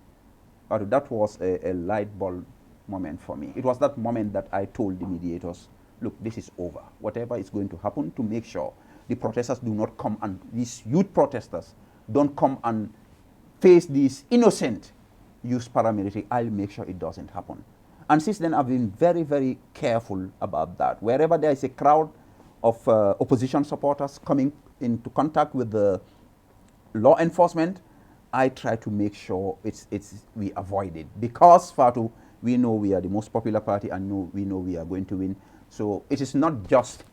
Or that was a light bulb moment for me. It was that moment that I told the mediators, look, this is over. Whatever is going to happen, to make sure the protesters do not come and these youth protesters don't come and face these innocent youth paramilitary, I'll make sure it doesn't happen. And since then, I've been very, very careful about that. Wherever there is a crowd of opposition supporters coming into contact with the law enforcement, I try to make sure we avoid it. Because, Fatou, we know we are the most popular party and we know we are going to win. So it is not just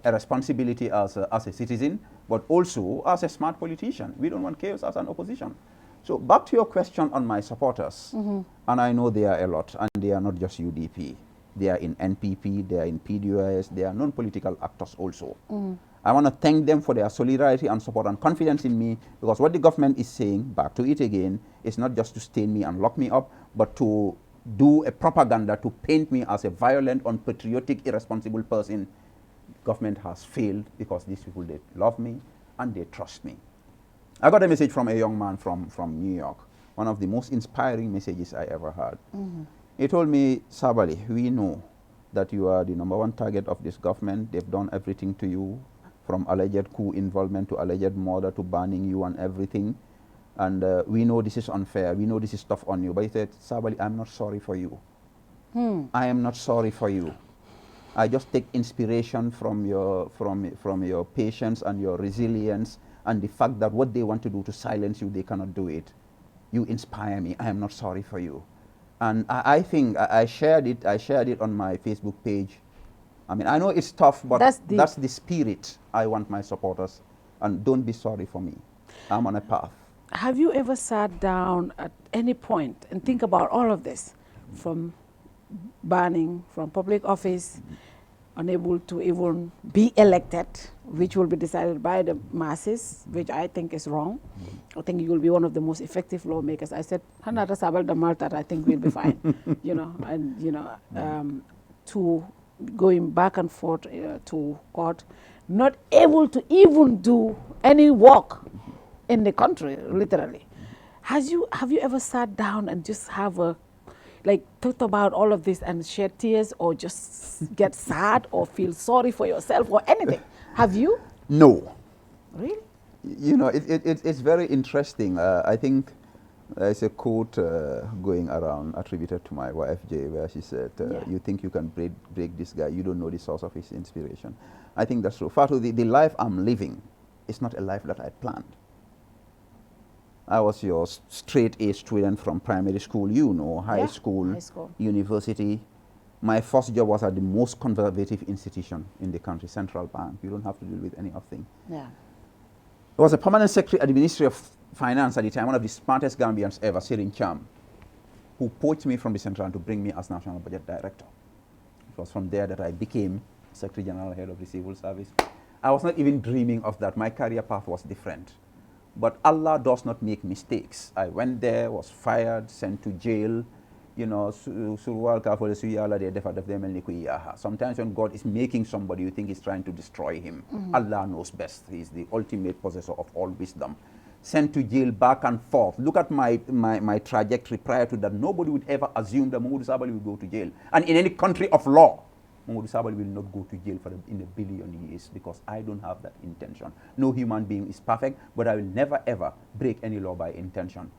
a responsibility as a citizen, but also as a smart politician. We don't want chaos as an opposition. So back to your question on my supporters, and I know they are a lot, and they are not just UDP. They are in NPP, they are in PDOIS, they are non-political actors also. I want to thank them for their solidarity and support and confidence in me, because what the government is saying, back to it again, is not just to stain me and lock me up, but to do a propaganda to paint me as a violent, unpatriotic, irresponsible person. Government has failed because these people, they love me and they trust me. I got a message from a young man from New York, one of the most inspiring messages I ever had. He told me, Sabally, we know that you are the #1 target of this government. They've done everything to you, from alleged coup involvement to alleged murder to banning you and everything. And we know this is unfair. We know this is tough on you. But he said, Sabally, I'm not sorry for you. I am not sorry for you. I just take inspiration from your patience and your resilience, and the fact that what they want to do to silence you, they cannot do it. You inspire me. I am not sorry for you. And I think I shared it on my Facebook page. I mean, I know it's tough, but that's the spirit I want my supporters. And don't be sorry for me. I'm on a path. Have you ever sat down at any point and think about all of this, from banning from public office, unable to even be elected, which will be decided by the masses, which I think is wrong. I think you will be one of the most effective lawmakers. I said, Hanata Sabal Damaltat, I think we'll be fine. You know, and you know, to going back and forth to court, not able to even do any work in the country, literally. Have you ever sat down and just have a, like, talked about all of this and shed tears, or just get sad or feel sorry for yourself or anything? Have you? No. Really? You know, it's very interesting. I think there's a quote going around attributed to my wife, Jay, where she said, you think you can break this guy, you don't know the source of his inspiration. I think that's true. Fatou, the life I'm living is not a life that I planned. I was your straight A student from primary school, you know, high school, university. My first job was at the most conservative institution in the country, Central Bank. You don't have to deal with any of thing. Yeah. I was a permanent secretary at the Ministry of Finance at the time, one of the smartest Gambians ever, Sirin Cham, who poached me from the Central Bank to bring me as National Budget Director. It was from there that I became Secretary General, Head of the Civil Service. I was not even dreaming of that. My career path was different. But Allah does not make mistakes. I went there, was fired, sent to jail. You know, sometimes when God is making somebody, you think he's trying to destroy him. Allah knows best. He's the ultimate possessor of all wisdom. Sent to jail, back and forth. Look at my trajectory prior to that. Nobody would ever assume that Momodou Sabally would go to jail. And in any country of law, Momodou Sabally will not go to jail in a billion years, because I don't have that intention. No human being is perfect, but I will never ever break any law by intention.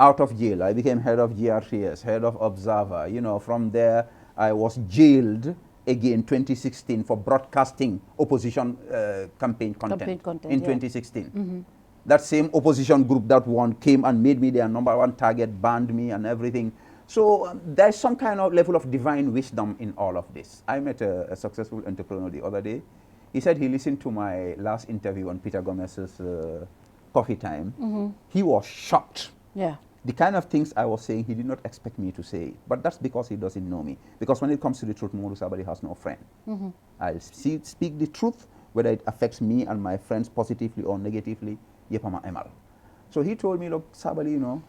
Out of jail, I became head of GRTS, head of Observer. You know, from there, I was jailed again 2016 for broadcasting opposition campaign content in 2016. That same opposition group that won came and made me their #1 target, banned me and everything. So there's some kind of level of divine wisdom in all of this. I met a successful entrepreneur the other day. He said he listened to my last interview on Peter Gomez's Coffee Time. He was shocked. Yeah. The kind of things I was saying, he did not expect me to say. But that's because he doesn't know me. Because when it comes to the truth, Momodou Sabally has no friend. I'll speak the truth, whether it affects me and my friends positively or negatively. Yepama Emal. So he told me, look, Sabally, you know,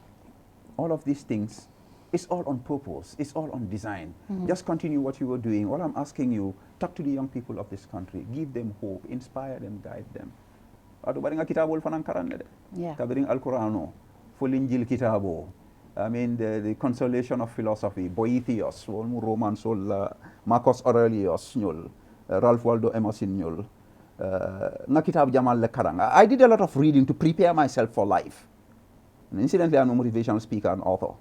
all of these things, it's all on purpose. It's all on design. Just continue what you were doing. All I'm asking you, talk to the young people of this country. Give them hope. Inspire them. Guide them. Yeah. Al-Qur'ano. Full-Injil Kitabo. I mean, the consolation of philosophy. Boethius, Roman Sol, Marcus Aurelius, Ralph Waldo Emerson, I did a lot of reading to prepare myself for life. And incidentally, I'm a motivational speaker and author.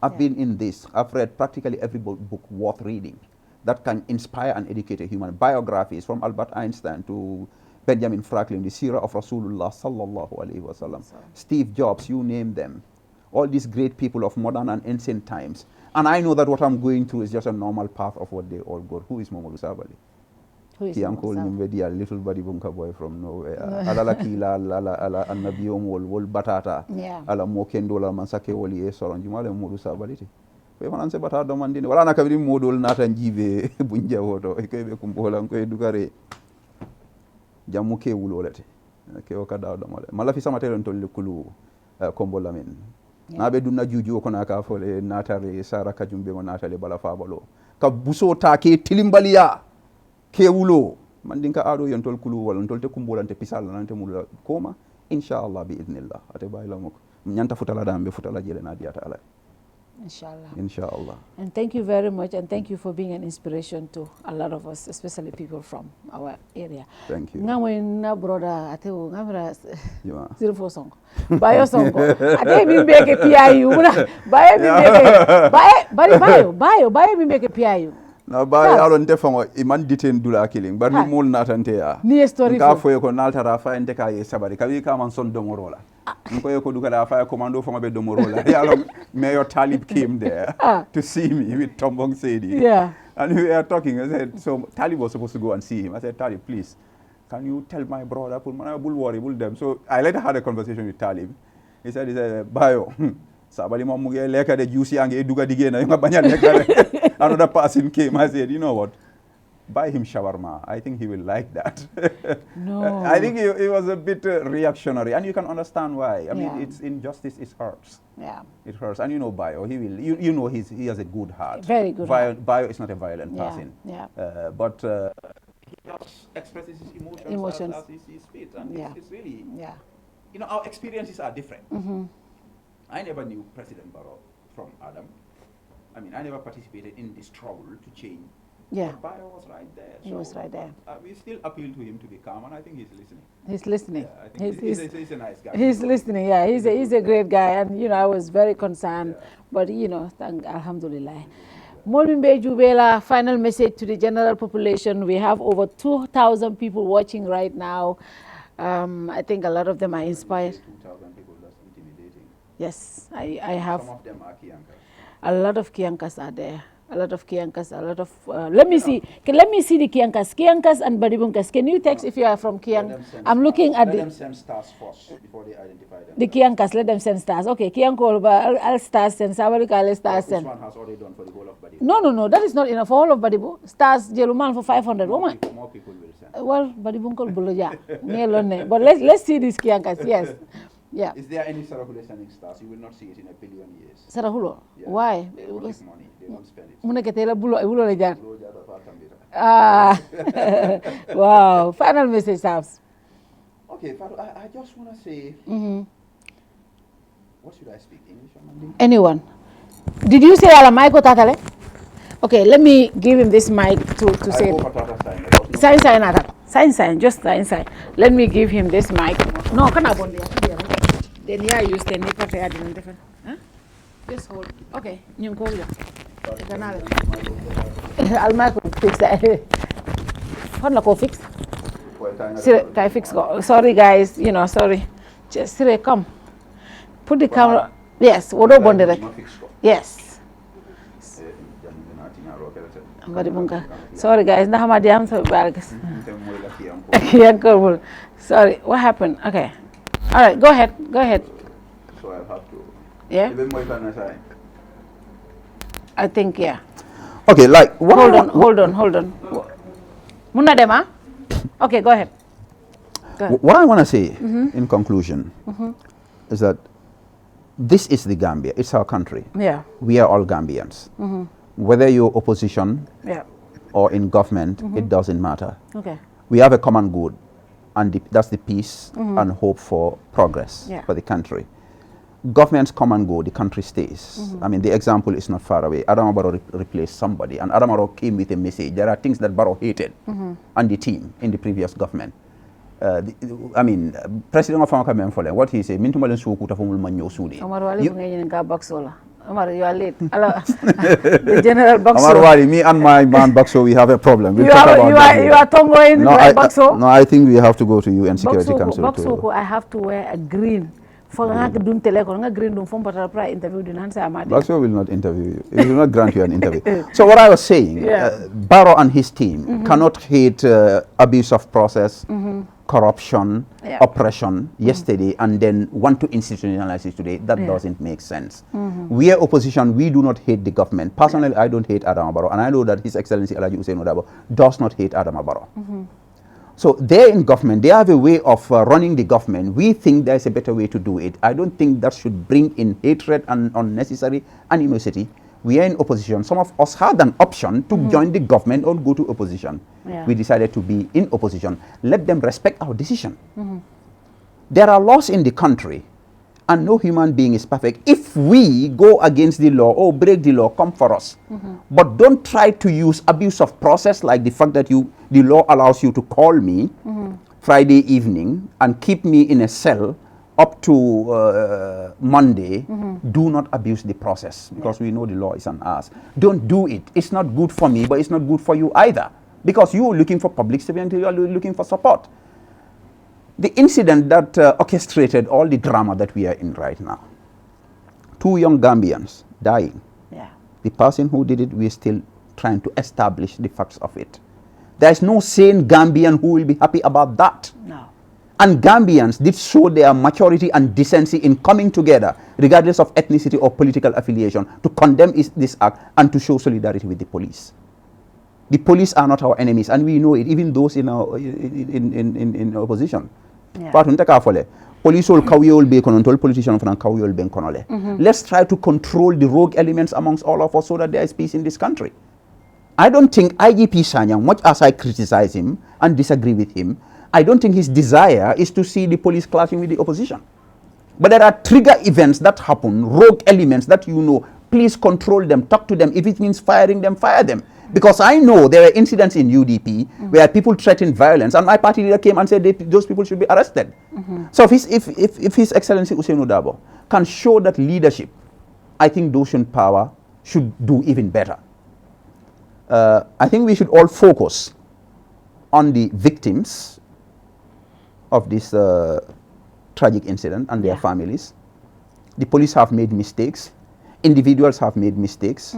I've been in this. I've read practically every book worth reading that can inspire and educate a human. Biographies from Albert Einstein to Benjamin Franklin, the Seerah of Rasulullah sallallahu alaihi wasallam, Steve Jobs, you name them. All these great people of modern and ancient times. And I know that what I'm going through is just a normal path of what they all go. Who is Momodou Sabally? He uncle Nimbedi, a little buddy bunka boy from nowhere. Alala kila, ala annabiyo wol batata. Ala mokendo la mansake woli esoron. Jumale Momodou Sabally. Kwe mananse batata mandine. Wala nakabiri modol nata njive bunja woto. Ikebe kumbola nkwe dukare. Jamuke wulolete. Ke okada damale. Malafi samatelo ntole kulu kombola men. Nabe dunna juju ko naka fole natare sara kajumbe mo natale bala fabalo. Ka buso take tilimbaliya. Kewulo mandinka ado yontol kulu wala ntol te kumbolante pisal nante mula koma inshallah bi idnillah ate bayla mako nyanta futala dambe futala jele na diata ala inshallah. And thank you very much, and thank you for being an inspiration to a lot of us, especially people from our area. Thank you. Ngamwe na brother ateo ngamra 04 song bayo song ate mi mbeke piayu bayo mi mbeke bayo mi mbeke piayu. Na ba alon defango iman diten dula killing bar ni mol natante ya ni story ka foye ko naltara fa ente ka ye sabari kawi ka man son domorola ko ko duga da fa commando fama be domorola yalo Mayor Talib came there to see me with Tombong Sedi, and we were talking. I said, so Talib was supposed to go and see him. I said, Talib, please, can you tell my brother bull worry bull them. So I later had a conversation with Talib. He said Bayo Sabally mamuge leka de juicy ange duga digena nga banya leka. Another person came. I said, you know what? Buy him shawarma. I think he will like that. No. I think it was a bit reactionary, and you can understand why. I mean, it's injustice. It hurts. Yeah. It hurts, and you know Bayo. He will. You know he has a good heart. Very good. Bayo is not a violent person. Yeah. But he just expresses his emotions. As he speaks, and it's really. Yeah. You know, our experiences are different. I never knew President Barrow from Adam. I mean, I never participated in this struggle to change. Yeah. But Bayo was right there. He was right there. We still appeal to him to be calm, and I think he's listening. He's listening. Yeah, I think he's a nice guy. He's listening, yeah. He's a great guy, and, you know, I was very concerned. But, you know, alhamdulillah. Molmimbe Jubela, final message to the general population. We have over 2,000 people watching right now. I think a lot of them are inspired. 2,000 people, that's intimidating. Yes, I have. Some of them are Kiankas. A lot of Kiankas are there. A lot of Kiankas, a lot of... let me see the Kiankas. Kiankas and Badibunkas. Can you text if you are from Kiankas? I'm looking at Let them send stars first before they identify them. The Kiankas, let them send stars. Okay, Kiankolba, I'll stars send. Sabarika, I'll stars send. This one has already done for the whole of Badibu. No, that is not enough for all of Badibu. Stars, Jeruman for 500. More people will send. Well, Badibunkol Bulu, yeah. But let's see these Kiankas, yes. Yeah. Is there any Sarahulo sending stars? You will not see it in a billion years. Sarahulo? Yeah. Why? They don't make money. They don't spend it. Wow. Final message, Sabs. Okay, Fatou, I just want to say, what should I speak? English or Mandi? Anyone. Did you say Alamaiko Tatale? Okay, let me give him this mic to say. Sign, just sign. Let me give him this mic. No, can I bond there? Then yeah, use the nipper to add in different. Just hold. Okay, you go. I'll make fix that. How go fix? Can fix go? Sorry, guys. Sorry. Just come. Put the camera. Yes. What do bond direct? Yes. Sorry, guys. Sorry. What happened? Okay. All right. Go ahead. So I'll have to. Yeah. I think, yeah. Okay, like hold on. Munadema. Okay, go ahead. What I want to say in conclusion is that this is the Gambia. It's our country. Yeah. We are all Gambians. Whether you're opposition or in government, it doesn't matter. Okay. We have a common good, and that's the peace and hope for progress for the country. Governments come and go, the country stays. I mean, the example is not far away. Adama Barrow replaced somebody, and Adama Barrow came with a message. There are things that Barrow hated and the team in the previous government. President of America, what he said, Omar, you are late. The General Bakso. Omar Wali, me and my man Bakso, we have a problem. We'll you are tongoing Bakso? No, I think we have to go to UN Security Council. Bakso, I have to wear a green. Bakso will not interview you. He will not grant you an interview. So what I was saying, Barrow and his team cannot hate abuse of process, corruption, oppression yesterday, and then want to institutionalize it today. That doesn't make sense. We are opposition. We do not hate the government. Personally, I don't hate Adama Barrow, and I know that His Excellency Alhaji Hussein Odabo does not hate Adama Barrow. So they're in government. They have a way of running the government. We think there's a better way to do it. I don't think that should bring in hatred and unnecessary animosity. We are in opposition. Some of us had an option to join the government or go to opposition. We decided to be in opposition. Let them respect our decision. There are laws in the country, and no human being is perfect. If we go against the law or break the law, come for us. But don't try to use abuse of process, like the fact that the law allows you to call me Friday evening and keep me in a cell up to Monday. Do not abuse the process, because we know the law is on us. Don't do it. It's not good for me, but it's not good for you either, because you are looking for public safety and you are looking for support. The incident that orchestrated all the drama that we are in right now, 2 young Gambians dying. The person who did it, we're still trying to establish the facts of it. There's no sane Gambian who will be happy about that. No. And Gambians did show their maturity and decency in coming together, regardless of ethnicity or political affiliation, to condemn this act and to show solidarity with the police. The police are not our enemies, and we know it, even those in opposition. Police will politicians Let's try to control the rogue elements amongst all of us so that there is peace in this country. I don't think IGP Sanyang, much as I criticize him and disagree with him, I don't think his desire is to see the police clashing with the opposition. But there are trigger events that happen, rogue elements that please control them, talk to them. If it means firing them, fire them. Because I know there are incidents in UDP where people threatened violence, and my party leader came and said those people should be arrested. So if His Excellency Hussein Odabo can show that leadership, I think Doshan Power should do even better. I think we should all focus on the victims of this tragic incident and their families. The police have made mistakes. Individuals have made mistakes.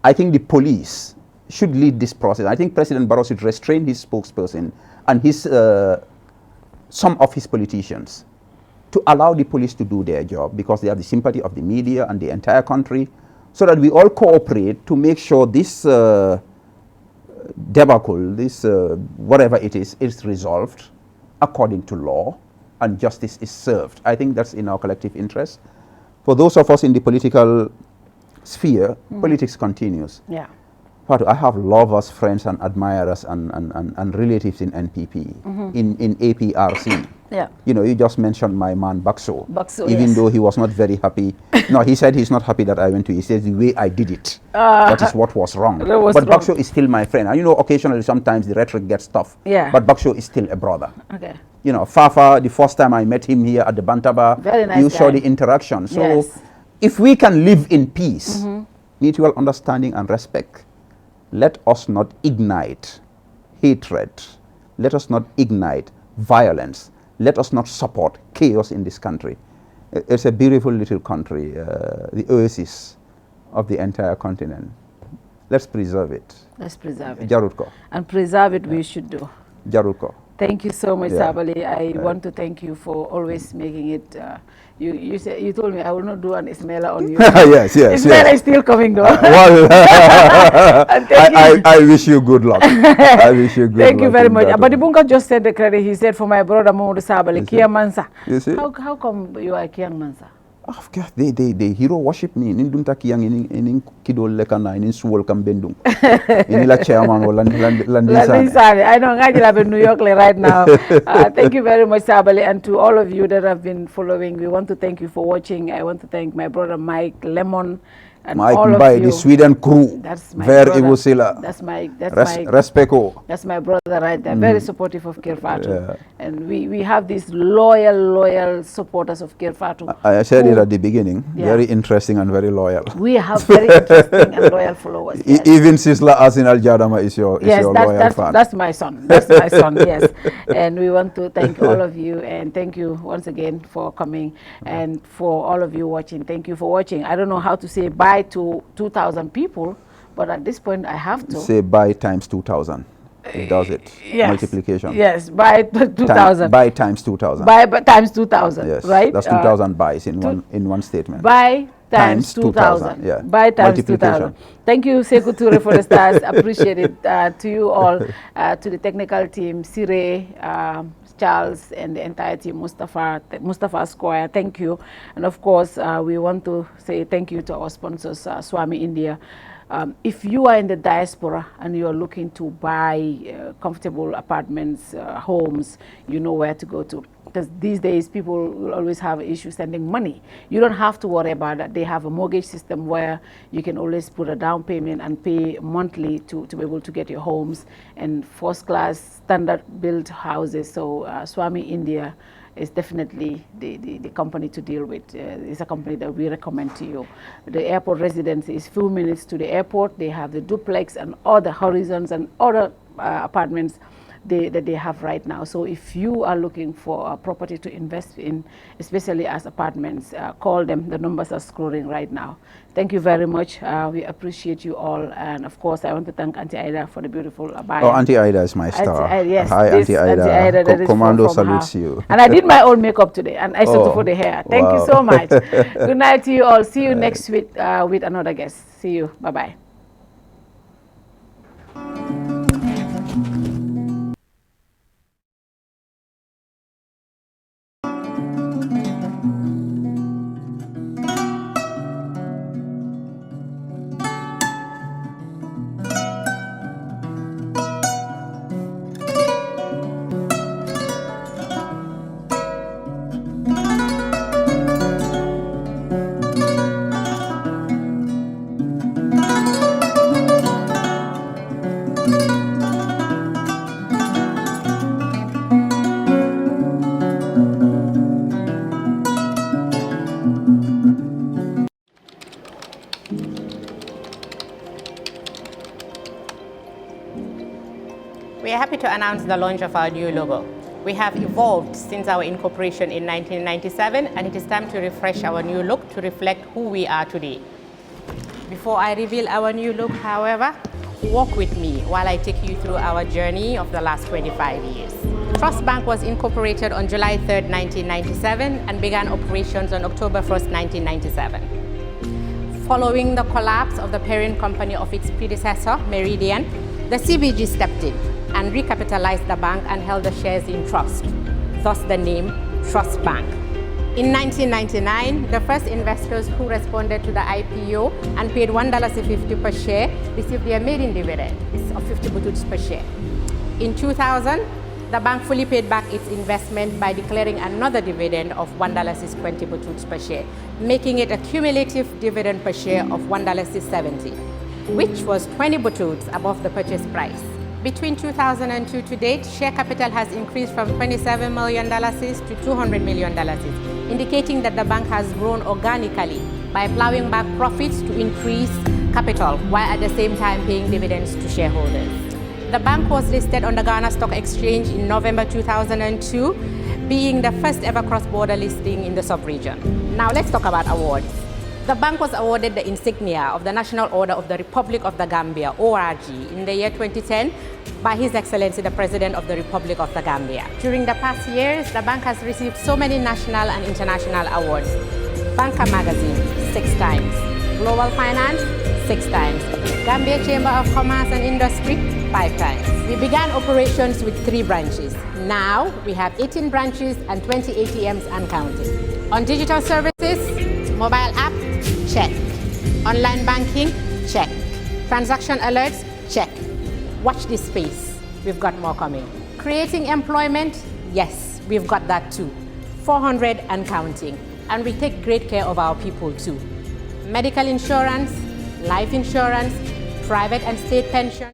I think the police should lead this process. I think President Barrow should restrain his spokesperson and some of his politicians to allow the police to do their job, because they have the sympathy of the media and the entire country, so that we all cooperate to make sure this debacle, this whatever it is resolved according to law and justice is served. I think that's in our collective interest. For those of us in the political sphere, politics continues. Fatou, I have lovers, friends, and admirers and relatives in NPP, in APRC. Yeah. You know, you just mentioned my man Bakso. Bakso, even yes. though he was not very happy. No, he said he's not happy that I went to. He says the way I did it, that is what was wrong. But Bakso is still my friend. And you know, occasionally sometimes the rhetoric gets tough. Yeah. But Bakso is still a brother. Okay. You know, Fafa, the first time I met him here at the Bantaba, Very nice you guy. saw the interaction. So Yes. if we can live in peace, mutual understanding and respect, let us not ignite hatred. Let us not ignite violence. Let us not support chaos in this country. It's a beautiful little country, the oasis of the entire continent. Let's preserve it. Let's preserve it. Jarutko. And preserve it we should do. Jarutko. Thank you so much, Sabally. I want to thank you for always making it. You told me I will not do an Ismaila on you. Yes, yes. Ismaila is still coming though. Well, I wish you good luck. I wish you good luck. Thank you very much. But Ibunga just said the credit. He said for my brother Momodou Sabally, Kiang Mansa. You see? How come you are Kiang Mansa? Of course, they hero worship me. In dunta kiyang in kidol lekana in suwol kambendung. In la chairman or landisane. I know I'm in New York right now. Thank you very much, Sabally, and to all of you that have been following. We want to thank you for watching. I want to thank my brother Mike Lemon. And Mike all by of you. the Sweden crew. That's my Very brother. Iwosila. That's my Respecto. That's my brother right there. Very supportive of Kerr Fatou. And we have these loyal supporters of Kerr Fatou. I said it at the beginning. Very interesting and very loyal. We have very interesting and loyal followers. Yes. Even Sisla Asin Al Jadama is your loyal fan. That's my son. That's my son, yes. And we want to thank all of you, and thank you once again for coming, and for all of you watching. Thank you for watching. I don't know how to say bye to 2,000 people, but at this point I have to say bye times 2,000. It does it. Yes. Multiplication. Yes, by 2,000. By times 2,000. By times 2,000. Yes, right? That's 2,000 buys in one statement. By times 2,000. Yeah. By times 2,000. Thank you, Sekou Toure, for the stars. Appreciate it. To you all, to the technical team, Sire, Charles, and the entire team, Mustafa Squire, thank you. And of course, we want to say thank you to our sponsors, Swami India. If you are in the diaspora and you are looking to buy comfortable apartments, homes, you know where to go to. Because these days people will always have issues sending money. You don't have to worry about that. They have a mortgage system where you can always put a down payment and pay monthly to be able to get your homes and first class standard built houses. So Swami India is definitely the company to deal with. It's a company that we recommend to you. The airport residency is few minutes to the airport. They have the duplex and other horizons and other apartments that they have right now. So if you are looking for a property to invest in, especially as apartments, call them. The numbers are scrolling right now. Thank you very much. We appreciate you all. And of course, I want to thank Auntie Aida for the beautiful abaya. Oh, Auntie Aida is my star. Yes, hi, Auntie Aida. Commando salutes you. And I did my own makeup today, and I started for the hair. Thank you so much. Good night to you all. See you next week with another guest. See you. Bye-bye. We are happy to announce the launch of our new logo. We have evolved since our incorporation in 1997, and it is time to refresh our new look to reflect who we are today. Before I reveal our new look, however, walk with me while I take you through our journey of the last 25 years. Trust Bank was incorporated on July 3rd, 1997 and began operations on October 1st, 1997. Following the collapse of the parent company of its predecessor, Meridian, the CBG stepped in and recapitalized the bank and held the shares in trust, thus the name Trust Bank. In 1999, the first investors who responded to the IPO and paid $1.50 per share received their maiden dividend of 50 bututs per share. In 2000, The bank fully paid back its investment by declaring another dividend of $1.20 butoots per share, making it a cumulative dividend per share of $1.70, which was 20 butoots above the purchase price. Between 2002 to date, share capital has increased from $27 million to $200 million, indicating that the bank has grown organically by plowing back profits to increase capital while at the same time paying dividends to shareholders. The bank was listed on the Ghana Stock Exchange in November 2002, being the first ever cross-border listing in the sub-region. Now let's talk about awards. The bank was awarded the insignia of the National Order of the Republic of the Gambia, ORG, in the year 2010 by His Excellency the President of the Republic of the Gambia. During the past years, the bank has received so many national and international awards. Banker Magazine, 6 times. Global Finance, 6 times. Gambia Chamber of Commerce and Industry, 5 times. We began operations with 3 branches. Now, we have 18 branches and 20 ATMs and counting. On digital services, mobile app, check. Online banking, check. Transaction alerts, check. Watch this space. We've got more coming. Creating employment, yes, we've got that too. 400 and counting. And we take great care of our people too. Medical insurance, life insurance, private and state pension.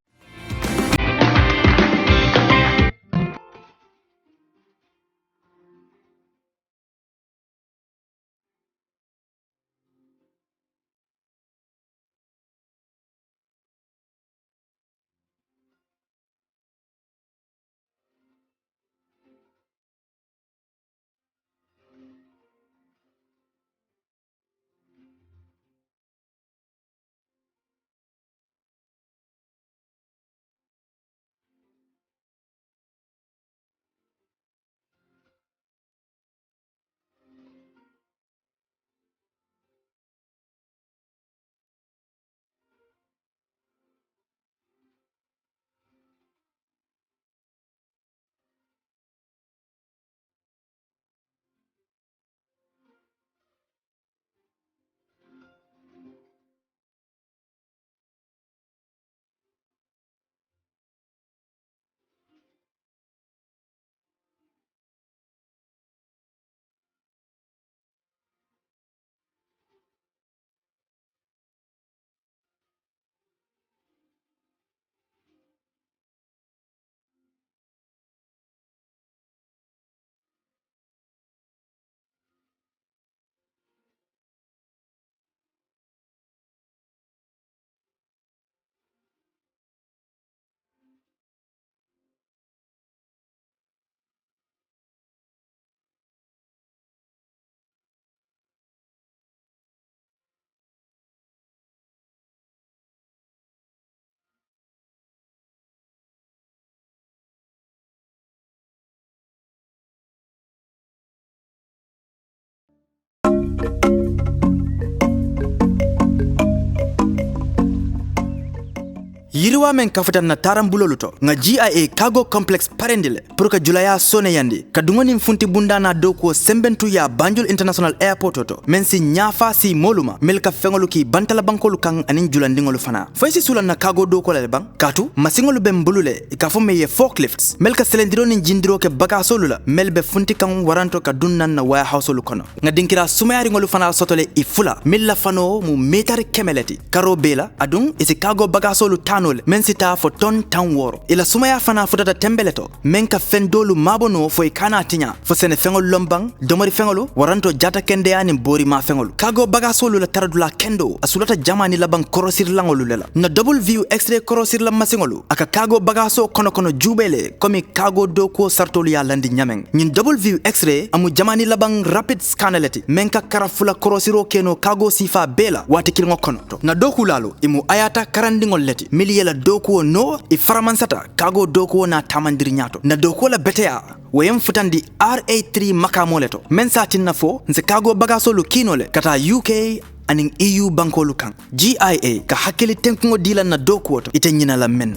Yiriwa men kafutan na tarambuloluto nga GIA cargo complex parendile pour que julaya sone yandi kadungoni mfunti bunda na doko sembentu ya Banjul International Airport oto men si nyafa si moluma melka fengolu ki bantala bankolu kan anin julandingolu fana foysi sula na cargo doko le bang katu masingolu bembulule ikafo meye forklifts melka selendiro ni jindiro ke bagasolu la melbe funti kan waranto ka dunnan na warehouse lu kono nga dinkira sumayari ngolu fana sotole ifula milla fano mu metari kemeleti karo bela adun isi cargo bagasolu tano men sita fo ton tan woro ila sumaya fana futata tembeleto men ka fendolu mabono fo ikana tinya fo sene fengol lombang domari fengolu waranto jata kende ani bori ma fengolu kago bagasolu la taradula kendo asulata jamani laban korosir langolu lela na double view x-ray korosir la masingolu aka kago bagaso kono jubele komi kago doko sartolu ya landi nyameng nyin double view x-ray amu jamani laban rapid scanaleti men ka karafula korosiro keno kago sifa bela wati kilngo kono to na doku lalo imu ayata karandingol leti la dokuo no iframansata kago dokuo na tamandiri nyato na dokuo la betea wayem futandi RA3 makamoleto men satin fo nse kago bagasolu kinole kata UK aning EU bankolu kan GIA ka hakili tenkungo dila na dokuo to ite nyina la men.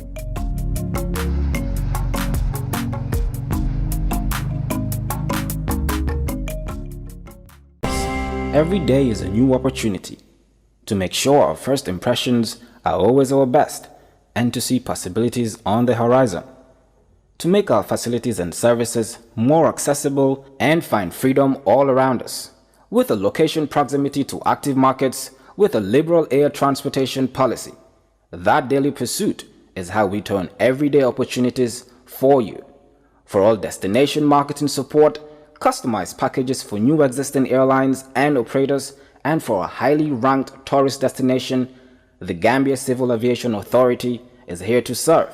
Every day is a new opportunity to make sure our first impressions are always our best and to see possibilities on the horizon. to make our facilities and services more accessible and find freedom all around us. With a location proximity to active markets, with a liberal air transportation policy, that daily pursuit is how we turn everyday opportunities for you. For all destination marketing support, customized packages for new existing airlines and operators, and for a highly ranked tourist destination, the Gambia Civil Aviation Authority is here to serve.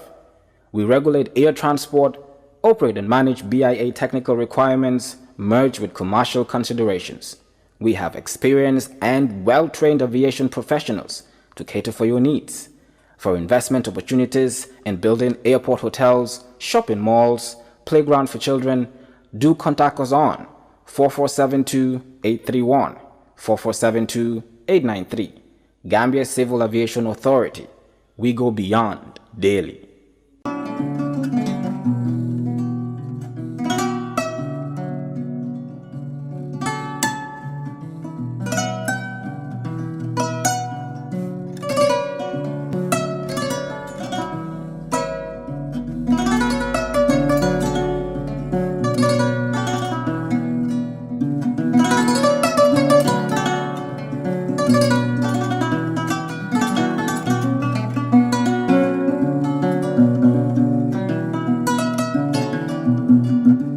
We regulate air transport, operate and manage BIA technical requirements merged with commercial considerations. We have experienced and well-trained aviation professionals to cater for your needs. For investment opportunities in building airport hotels, shopping malls, playground for children, do contact us on 4472-831, 4472-893. Gambia Civil Aviation Authority. We go beyond daily.